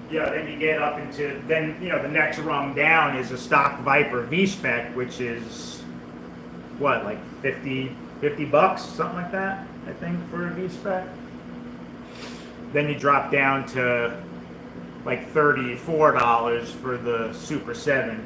Yeah, then you get up into, then, the next rung down is a stock Viper V-Spec, which is, what, like 50 bucks, something like that, I think, for a V-Spec. Then you drop down to like $34 for the Super 7.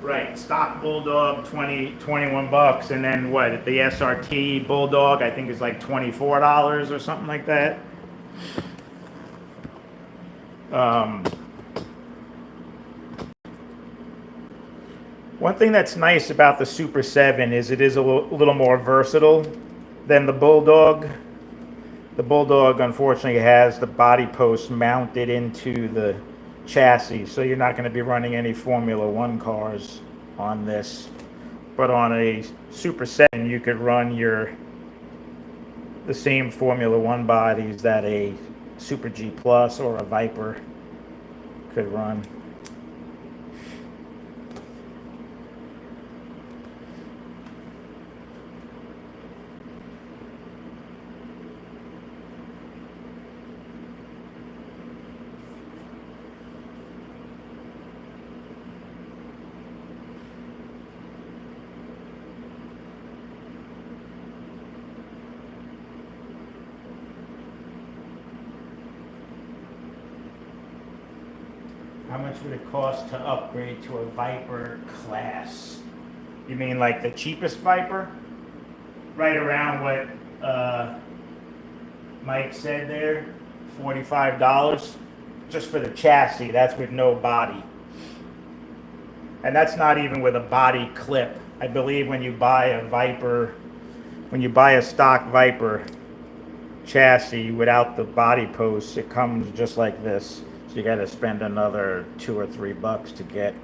Right, stock Bulldog 21 bucks, and then what? The SRT Bulldog I think is like $24 or something like that. One thing that's nice about the Super 7 is it is a little more versatile than the Bulldog. The Bulldog, unfortunately, has the body post mounted into the chassis, so you're not going to be running any Formula One cars on this. But on a Super 7, you could run the same Formula One bodies that a Super G Plus or a Viper could run. How much would it cost to upgrade to a Viper class? You mean like the cheapest Viper? Right around what Mike said there, $45 just for the chassis. That's with no body. And that's not even with a body clip. I believe when you buy a stock Viper chassis without the body posts, it comes just like this. So you got to spend another $2 or $3 to get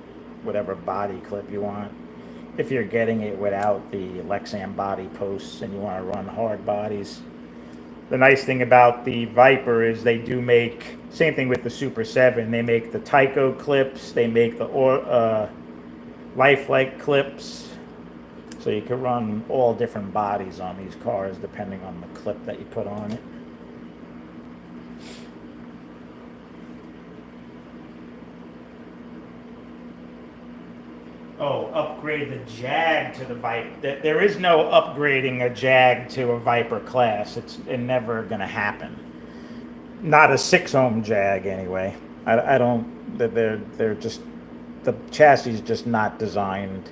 whatever body clip you want. If you're getting it without the Lexan body posts and you want to run hard bodies. The nice thing about the Viper is they do make, same thing with the Super 7, they make the Tyco clips, they make the Lifelike clips. So you can run all different bodies on these cars depending on the clip that you put on it. Oh, upgrade the Jag to the Viper. There is no upgrading a Jag to a Viper class. It's never going to happen. Not a 6-ohm Jag anyway. I don't. They're just, the chassis is just not designed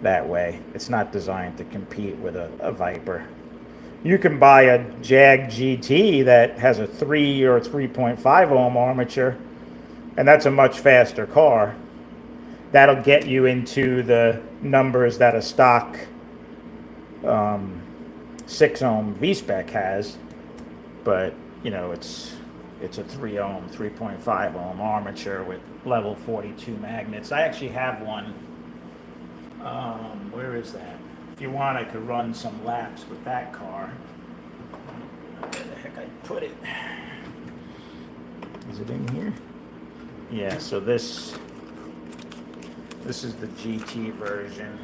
that way. It's not designed to compete with a Viper. You can buy a Jag GT that has a 3 or 3.5 ohm armature, and that's a much faster car. That'll get you into the numbers that a stock 6-ohm V-Spec has, but it's a 3 ohm, 3.5 ohm armature with level 42 magnets. I actually have one. Where is that? If you want, I could run some laps with that car. Where the heck I put it? Is it in here? Yeah. So this is the GT version.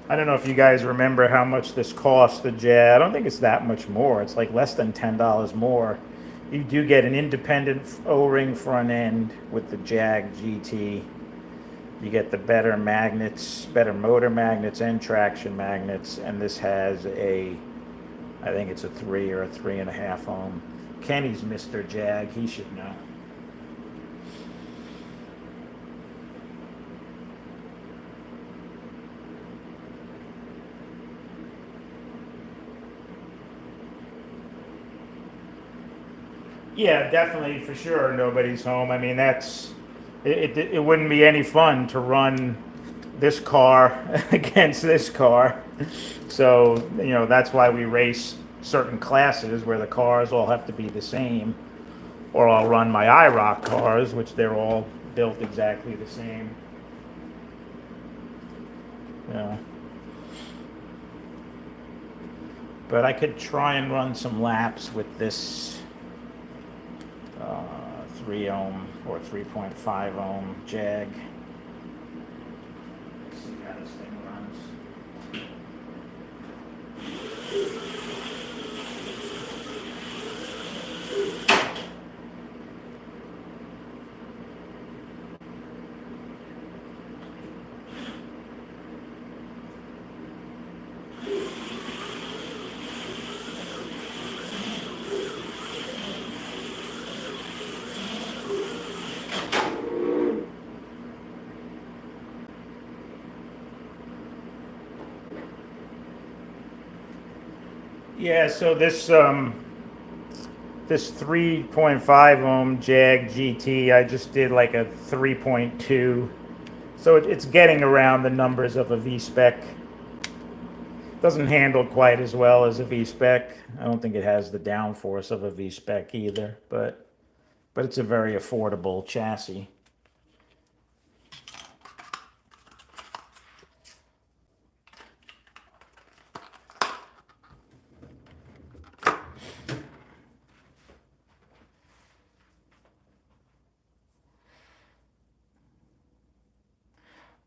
I don't know if you guys remember how much this cost, the Jag. I don't think it's that much more. It's like less than $10 more. You do get an independent O-ring front end with the Jag GT. You get the better magnets, better motor magnets and traction magnets, and this has I think it's a 3 or a 3.5 ohm. Kenny's Mr. Jag, he should know. Yeah, definitely, for sure, nobody's home. I mean, it wouldn't be any fun to run this car against this car. So, that's why we race certain classes where the cars all have to be the same. Or I'll run my IROC cars, which they're all built exactly the same. Yeah. But I could try and run some laps with this 3 ohm or 3.5 ohm Jag. Let's see how this thing runs. Yeah, so this 3.5 ohm Jag GT, I just did like a 3.2. So it's getting around the numbers of a V-Spec. Doesn't handle quite as well as a V-Spec. I don't think it has the downforce of a V-Spec either, but it's a very affordable chassis.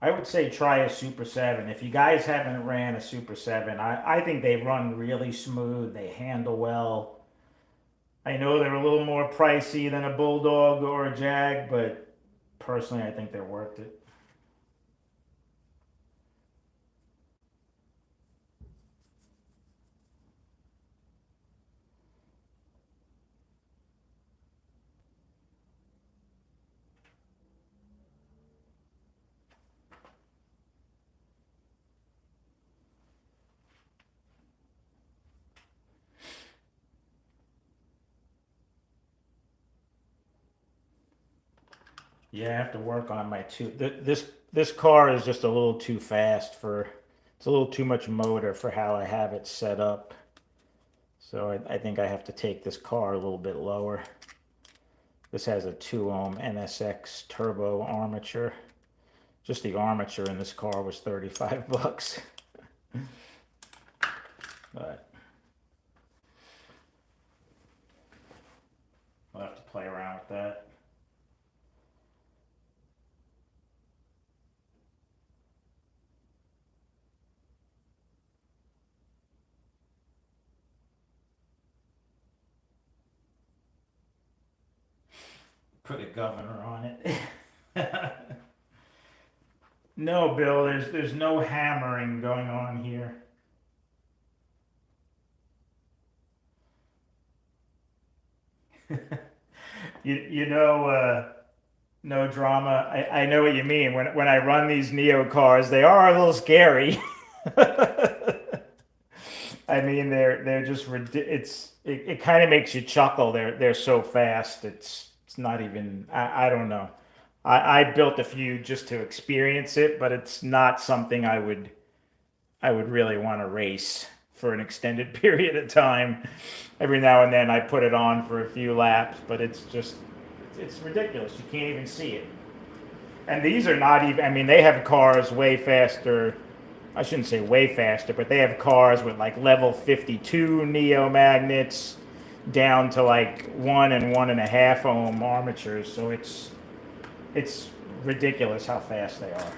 I would say try a Super 7. If you guys haven't ran a Super 7, I think they run really smooth. They handle well. I know they're a little more pricey than a Bulldog or a Jag, but personally, I think they're worth it. Yeah, I have to work on my two. This car is just a little too fast for. It's a little too much motor for how I have it set up. So I think I have to take this car a little bit lower. This has a 2 ohm NSX turbo armature. Just the armature in this car was 35 bucks. But I'll have to play around with that. Put a governor on it. No, Bill, there's no hammering going on here. You know, no drama. I know what you mean. When I run these Neo cars, they are a little scary. I mean, they're just it kind of makes you chuckle. They're so fast. It's not even. I don't know. I built a few just to experience it, but it's not something I would really want to race for an extended period of time. Every now and then I put it on for a few laps, but it's ridiculous. You can't even see it. And these are not even, I mean, they have cars way faster. I shouldn't say way faster, but they have cars with like level 52 Neo magnets down to like 1 and 1.5 ohm armatures. So it's ridiculous how fast they are.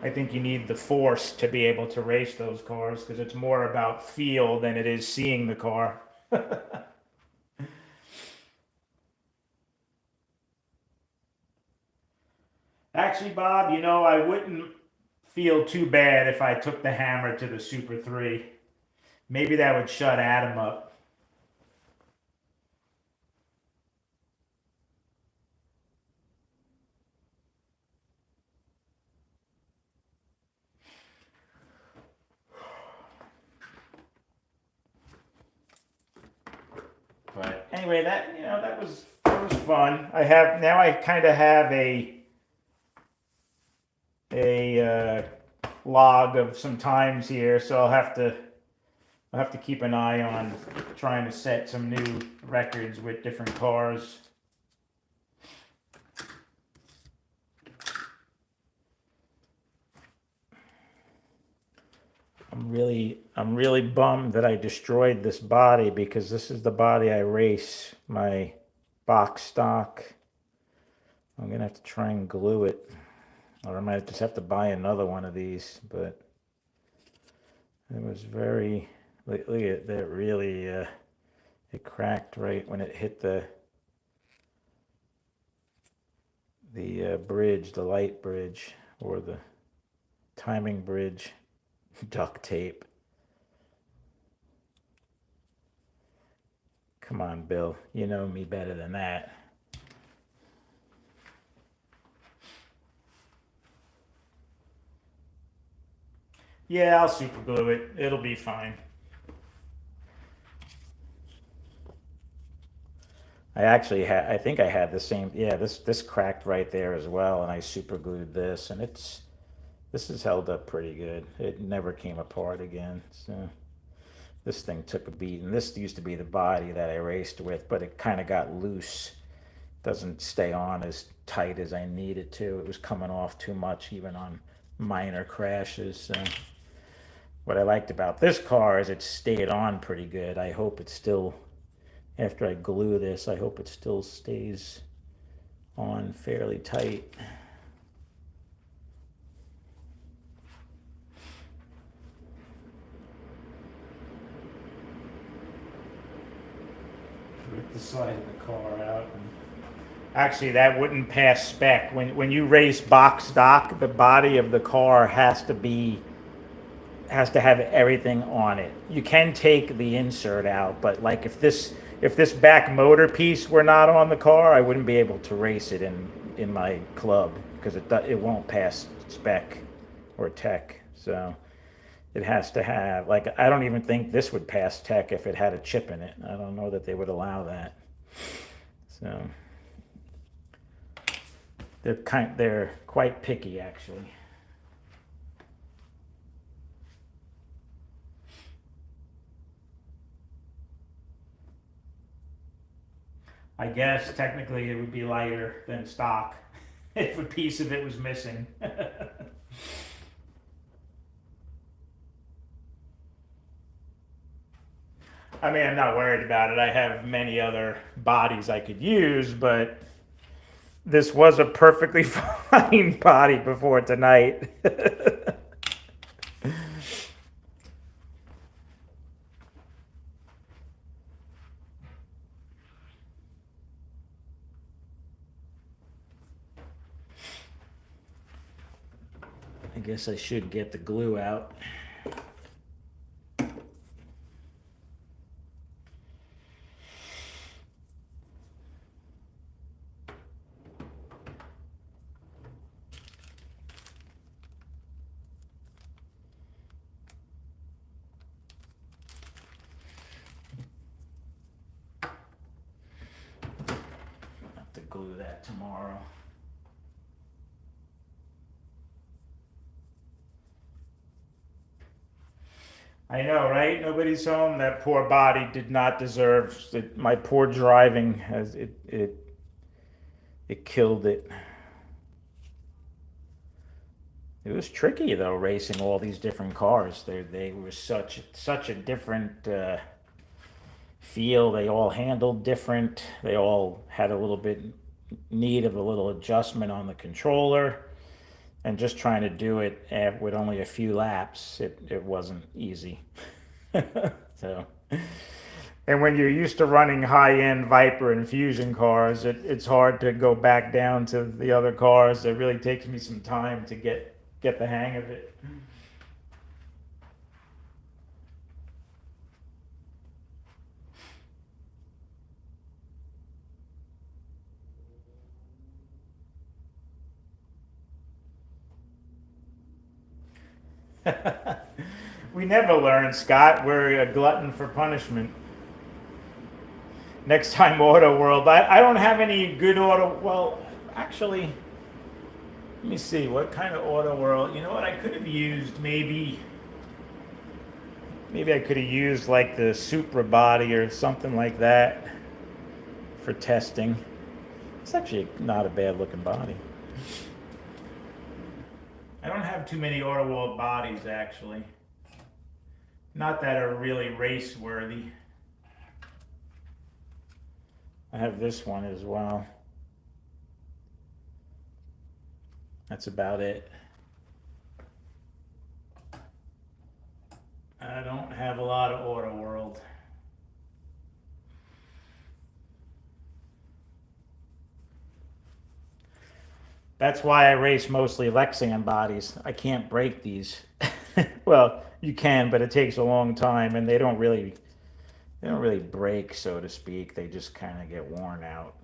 I think you need the force to be able to race those cars because it's more about feel than it is seeing the car. Actually, Bob, I wouldn't feel too bad if I took the hammer to the Super 3. Maybe that would shut Adam up. But anyway, that was fun. I kind of have a log of some times here, so I'll have to keep an eye on trying to set some new records with different cars. I'm really bummed that I destroyed this body because this is the body I race my box stock. I'm gonna have to try and glue it, or I might just have to buy another one of these. But it was very look at that. Really, it cracked right when it hit the bridge, the light bridge, or the timing bridge. Duct tape. Come on, Bill. You know me better than that. Yeah, I'll super glue it. It'll be fine. I think I had the same. Yeah, this cracked right there as well, and I super glued this, and this is held up pretty good. It never came apart again. So this thing took a beat, and this used to be the body that I raced with, but it kind of got loose. Doesn't stay on as tight as I need it to. It was coming off too much, even on minor crashes. So what I liked about this car is it stayed on pretty good. I hope it still, after I glue this, I hope it still stays on fairly tight. Rip the side of the car out. Actually, that wouldn't pass spec. When you race box stock, the body of the car has to have everything on it. You can take the insert out, but like if this back motor piece were not on the car, I wouldn't be able to race it in my club because it won't pass spec or tech. So it has to have, like, I don't even think this would pass tech if it had a chip in it. I don't know that they would allow that. So they're quite picky actually. I guess technically it would be lighter than stock if a piece of it was missing. I mean, I'm not worried about it. I have many other bodies I could use, but this was a perfectly fine body before tonight. I guess I should get the glue out. I'll have to glue that tomorrow. I know, right? Nobody's home. That poor body did not deserve it. My poor driving has it killed it. It was tricky though, racing all these different cars. They were such a different feel. They all handled different. They all had a little bit need of a little adjustment on the controller. And just trying to do it with only a few laps, it wasn't easy. So, and when you're used to running high-end Viper and Fusion cars, it's hard to go back down to the other cars. It really takes me some time to get the hang of it. We never learn, Scott. We're a glutton for punishment. Next time, Auto World. I don't have any good auto. Well, actually, let me see. What kind of Auto World? You know what? I could have used maybe I could have used like the Supra body or something like that for testing. It's actually not a bad looking body. I don't have too many Auto World bodies actually. Not that are really race worthy. I have this one as well. That's about it. I don't have a lot of Auto World. That's why I race mostly Lexan bodies. I can't break these. Well, you can, but it takes a long time, and they don't really break, so to speak. They just kind of get worn out.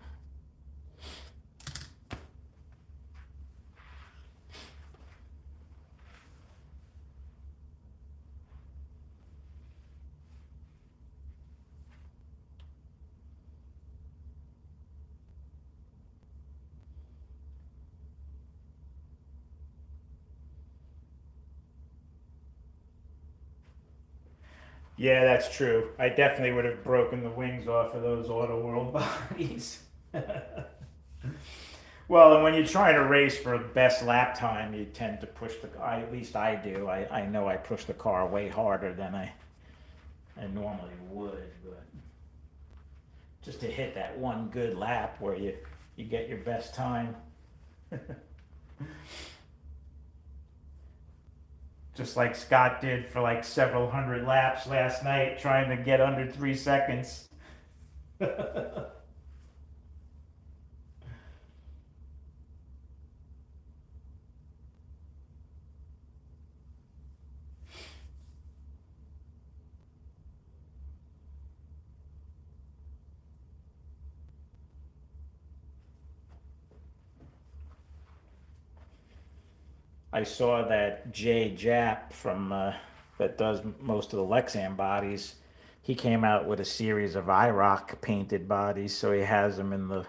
Yeah, that's true. I definitely would have broken the wings off of those Auto World bodies. Well, and when you're trying to race for best lap time, you tend to push at least I do. I know I push the car way harder than I normally would, but just to hit that one good lap where you get your best time. Just like Scott did for like several hundred laps last night trying to get under 3 seconds. I saw that Jay Jap from that does most of the Lexan bodies. He came out with a series of IROC painted bodies, so he has them in the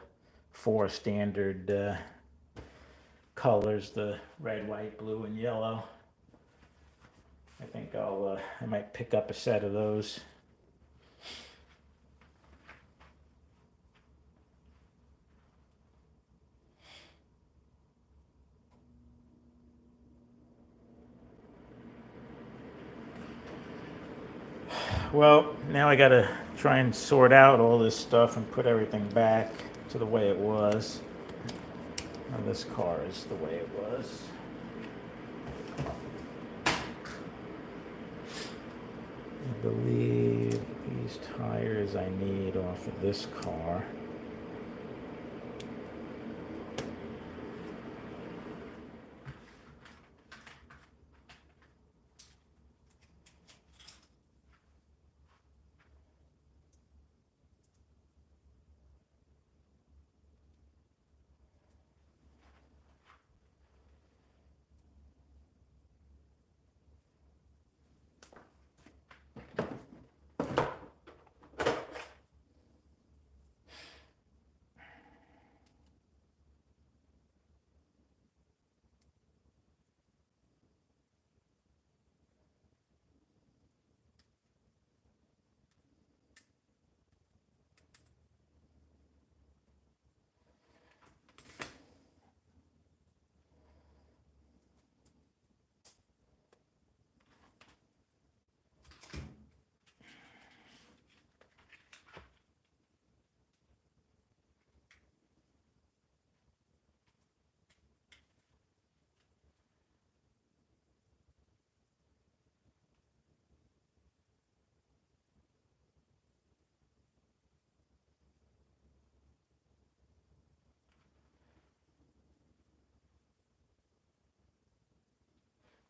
four standard colors: the red, white, blue, and yellow. I think I might pick up a set of those. Well, now I gotta try and sort out all this stuff and put everything back to the way it was. Now this car is the way it was. I believe these tires I need off of this car.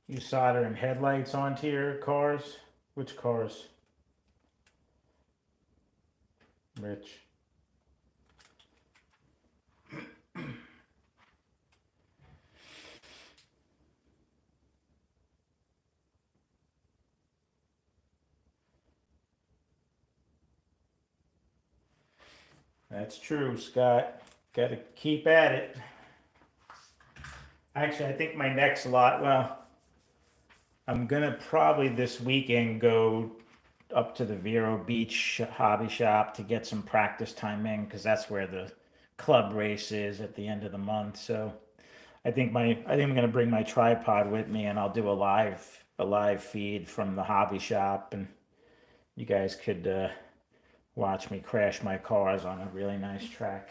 You soldering headlights onto your cars? Which cars? Rich. That's true, Scott. Got to keep at it. Actually, I think my next lot, well, I'm gonna probably this weekend go up to the Vero Beach hobby shop to get some practice time in because that's where the club race is at the end of the month. So I think I'm gonna bring my tripod with me and I'll do a live feed from the hobby shop and you guys could watch me crash my cars on a really nice track.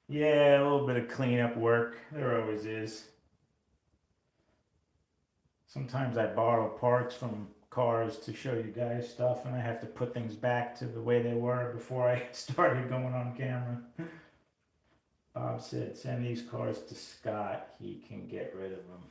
Yeah, a little bit of cleanup work. There always is. Sometimes I borrow parts from cars to show you guys stuff, and I have to put things back to the way they were before I started going on camera. Bob said, send these cars to Scott. He can get rid of them.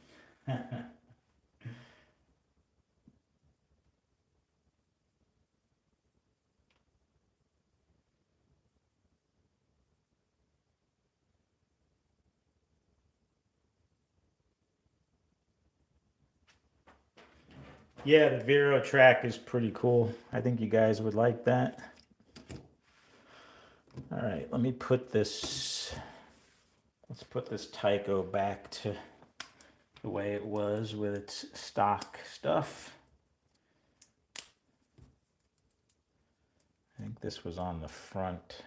Yeah, the Vero track is pretty cool. I think you guys would like that. All right, let's put this Tyco back to the way it was with its stock stuff. I think this was on the front.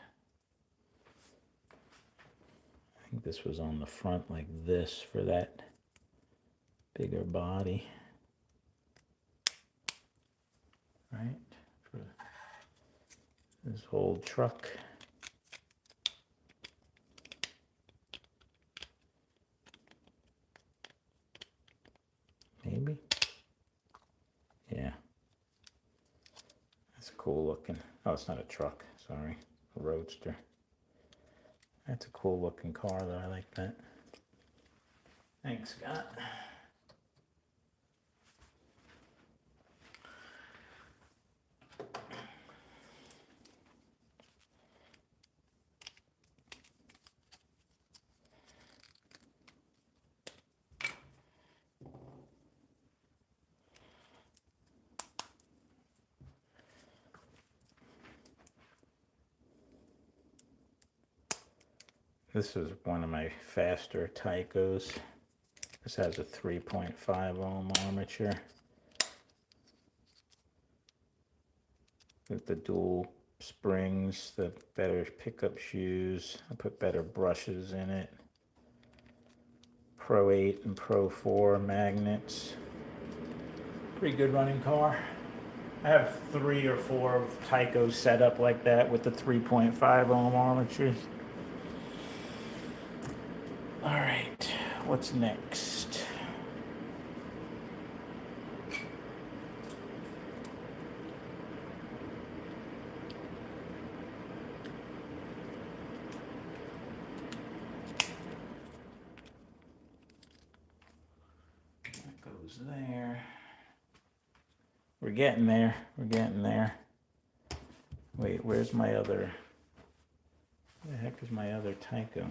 I think this was on the front like this for that bigger body. Right? For this whole truck. Maybe? Yeah. That's cool looking. Oh, it's not a truck. Sorry. A roadster. That's a cool looking car though. I like that. Thanks, Scott. This is one of my faster Tycos. This has a 3.5 ohm armature with the dual springs, the better pickup shoes. I put better brushes in it. Pro 8 and Pro 4 magnets. Pretty good running car. I have 3 or 4 Tycos set up like that with the 3.5 ohm armatures. All right, what's next? That goes there. We're getting there. We're getting there. Wait, where's my other? Where the heck is my other Tyco?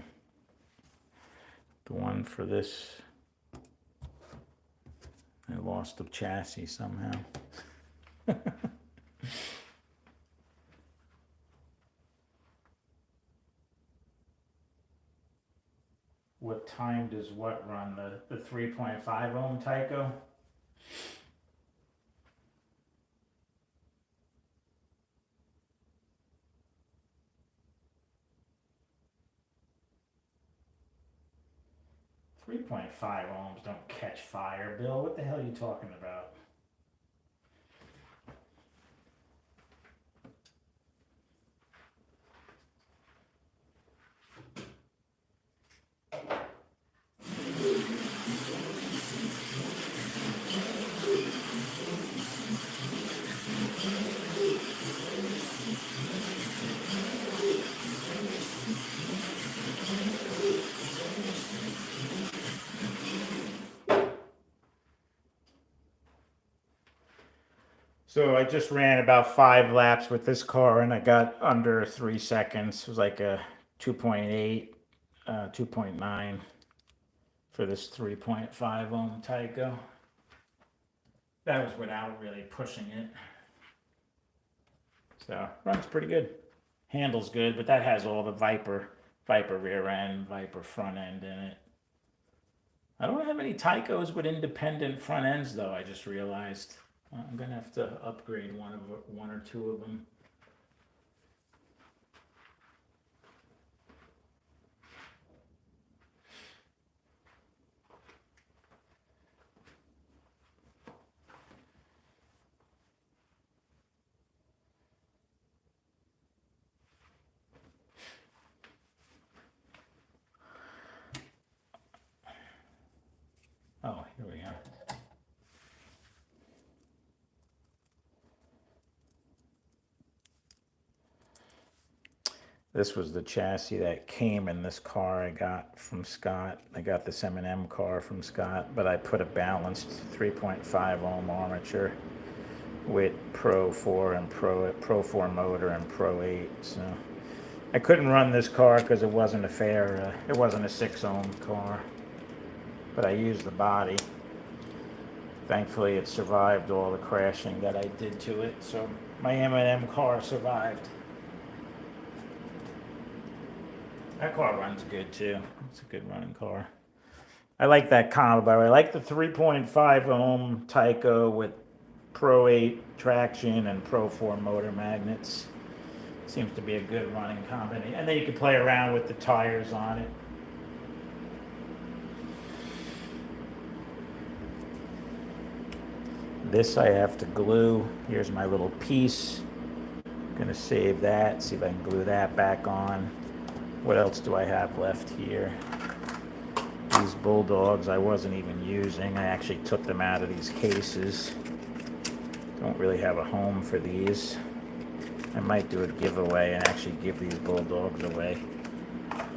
The one for this. I lost the chassis somehow. What time does what run? The 3.5 ohm Tyco? .5 ohms don't catch fire, Bill. What the hell are you talking about? So I just ran about 5 laps with this car and I got under 3 seconds. It was like a 2.8, 2.9 for this 3.5 ohm Tyco. That was without really pushing it. So runs pretty good. Handles good, but that has all the Viper rear end, Viper front end in it. I don't have any Tycos with independent front ends though, I just realized. I'm gonna have to upgrade one or two of them. Oh, here we are. This was the chassis that came in this car I got from Scott. I got this M&M car from Scott, but I put a balanced 3.5 ohm armature with Pro 4 and Pro 4 motor and Pro 8. So I couldn't run this car because it wasn't it wasn't a 6 ohm car, but I used the body. Thankfully, it survived all the crashing that I did to it, so my M&M car survived. That car runs good too. It's a good running car. I like that combo. I like the 3.5 ohm Tyco with Pro 8 traction and Pro 4 motor magnets. Seems to be a good running combination. And then you can play around with the tires on it. This I have to glue. Here's my little piece. I'm gonna save that, see if I can glue that back on. What else do I have left here? These Bulldogs I wasn't even using. I actually took them out of these cases. Don't really have a home for these. I might do a giveaway and actually give these Bulldogs away. Have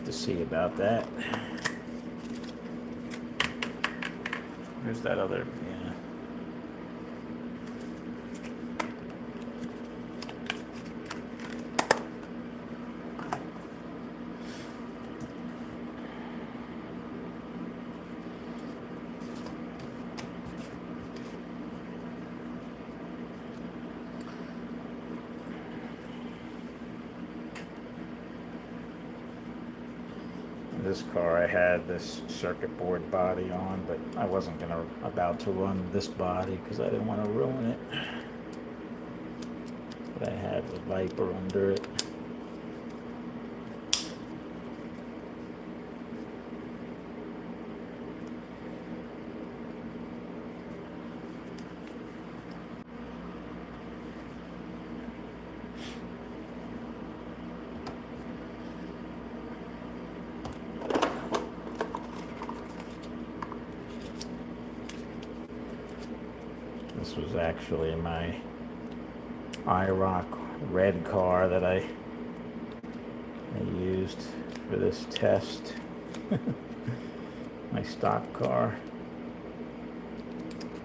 to see about that. Where's that other, yeah. This car I had this circuit board body on, but I wasn't about to run this body because I didn't want to ruin it. But I had the Viper under it. This was actually my IROC red car that I used for this test. My stock car.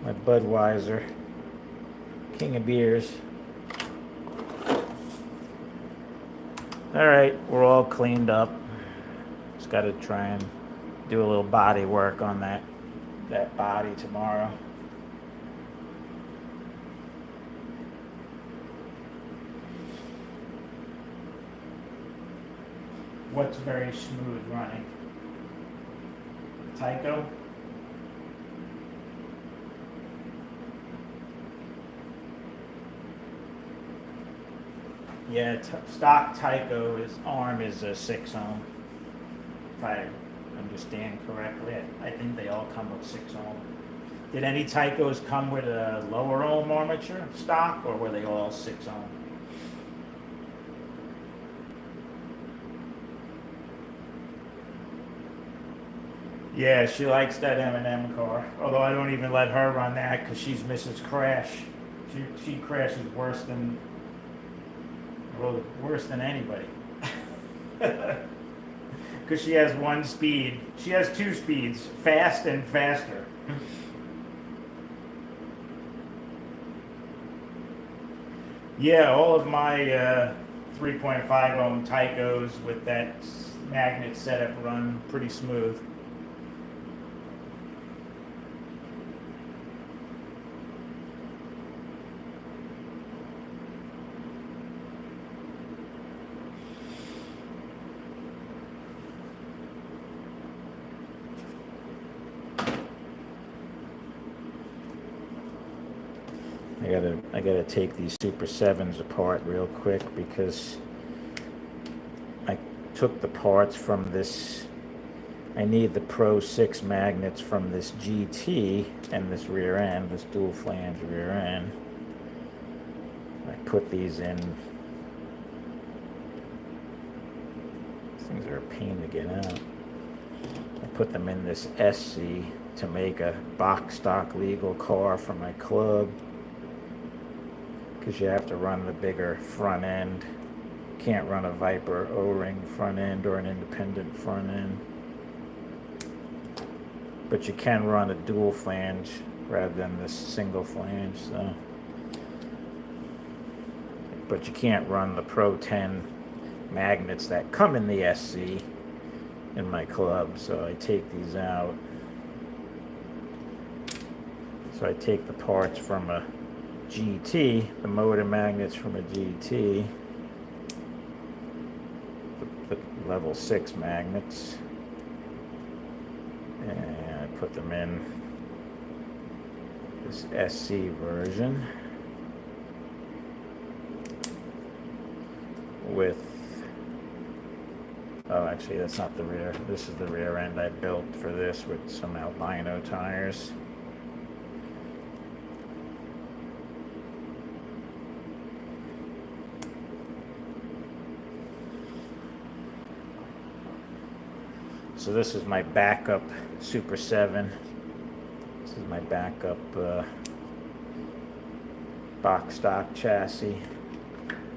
My Budweiser. King of beers. Alright, we're all cleaned up. Just gotta try and do a little body work on that that body tomorrow. What's very smooth running? Tyco? Yeah, stock Tyco arm is a 6 ohm. If I understand correctly, I think they all come with 6 ohm. Did any Tycos come with a lower ohm armature stock, or were they all 6 ohm? Yeah, she likes that M&M car. Although I don't even let her run that because she's Mrs. Crash. She crashes worse than anybody. Because she has one speed. She has 2 speeds, fast and faster. Yeah, all of my 3.5 ohm Tycos with that magnet setup run pretty smooth. I gotta take these Super 7s apart real quick because I took the parts from this. I need the Pro 6 magnets from this GT and this rear end, this dual flange rear end. I put these in. These things are a pain to get out. I put them in this SC to make a box stock legal car for my club. Because you have to run the bigger front end. Can't run a Viper O-ring front end or an independent front end. But you can run a dual flange rather than this single flange. So, but you can't run the Pro 10 magnets that come in the SC in my club. So I take these out. So I take the parts from a GT, the motor magnets from a GT, the level 6 magnets, and I put them in this SC version with, oh actually that's not the rear, this is the rear end I built for this with some albino tires. So this is my backup Super 7. This is my backup box stock chassis.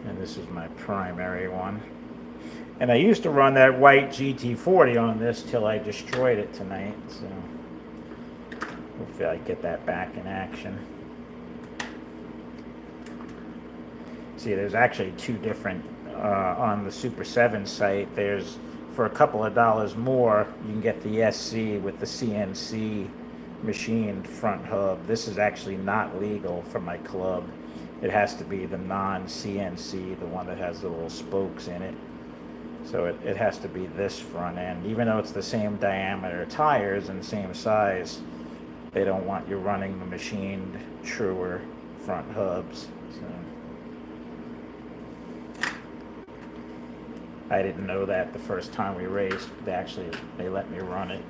And this is my primary one. And I used to run that white GT40 on this till I destroyed it tonight. So hopefully I get that back in action. See, there's actually 2 different on the Super 7 site. There's, for a couple of dollars more, you can get the SC with the CNC machined front hub. This is actually not legal for my club. It has to be the non-CNC, the one that has the little spokes in it. So it has to be this front end. Even though it's the same diameter tires and same size, they don't want you running the machined, truer front hubs. So I didn't know that the first time we raced. They let me run it.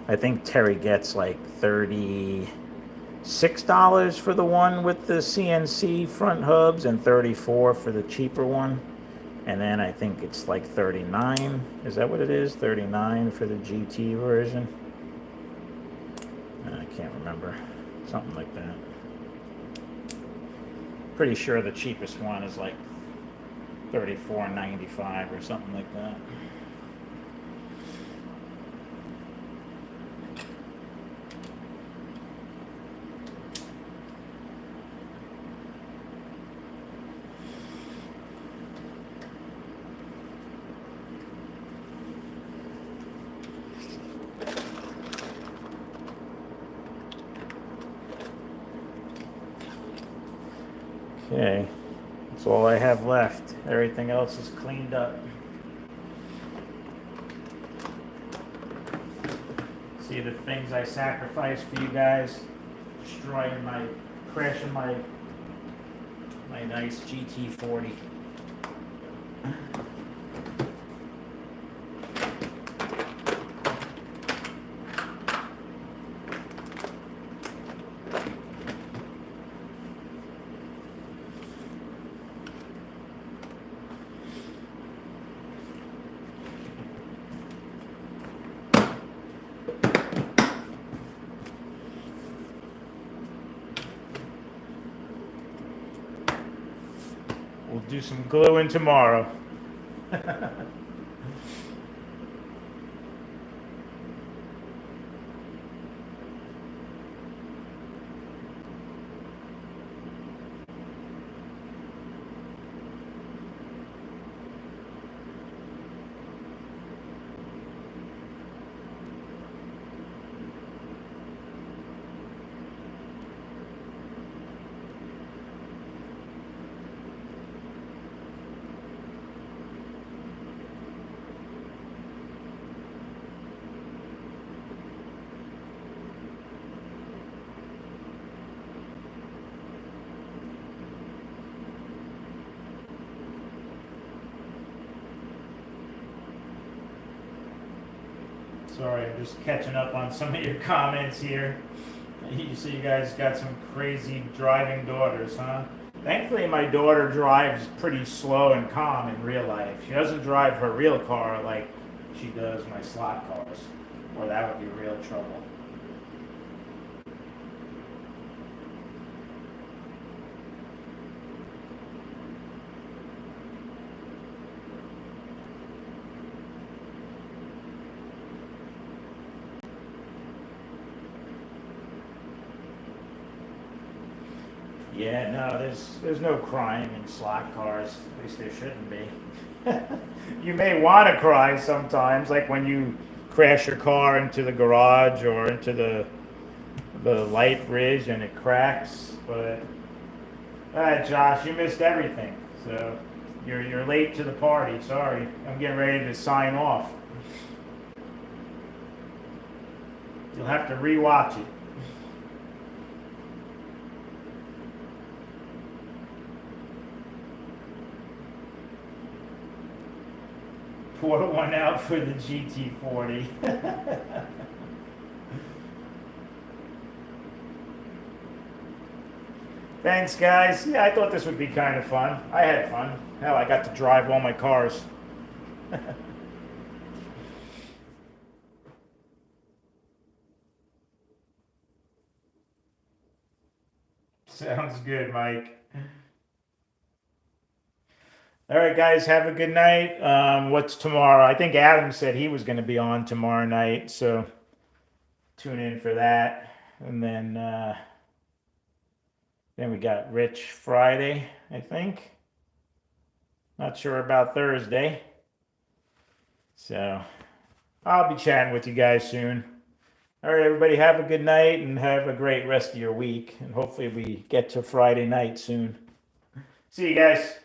I think Terry gets like $36 for the one with the CNC front hubs and $34 for the cheaper one. And then I think it's like $39. Is that what it is? $39 for the GT version? I can't remember. Something like that. Pretty sure the cheapest one is like $34.95 or something like that. Okay, that's all I have left. Everything else is cleaned up. See the things I sacrificed for you guys, crashing my nice GT40. We'll do some gluing tomorrow. Sorry, I'm just catching up on some of your comments here. You see, you guys got some crazy driving daughters, huh? Thankfully, my daughter drives pretty slow and calm in real life. She doesn't drive her real car like she does my slot cars, or that would be real trouble. Yeah, no, there's no crying in slot cars. At least there shouldn't be. You may want to cry sometimes, like when you crash your car into the garage or into the light bridge and it cracks. But Josh, you missed everything. So you're late to the party. Sorry, I'm getting ready to sign off. You'll have to rewatch it. Pour one out for the GT40. Thanks, guys. Yeah, I thought this would be kind of fun. I had fun. Hell, I got to drive all my cars. Sounds good, Mike. All right, guys, have a good night. What's tomorrow? I think Adam said he was going to be on tomorrow night, so tune in for that. And then we got Rich Friday, I think. Not sure about Thursday. So I'll be chatting with you guys soon. All right, everybody, have a good night and have a great rest of your week. And hopefully we get to Friday night soon. See you guys.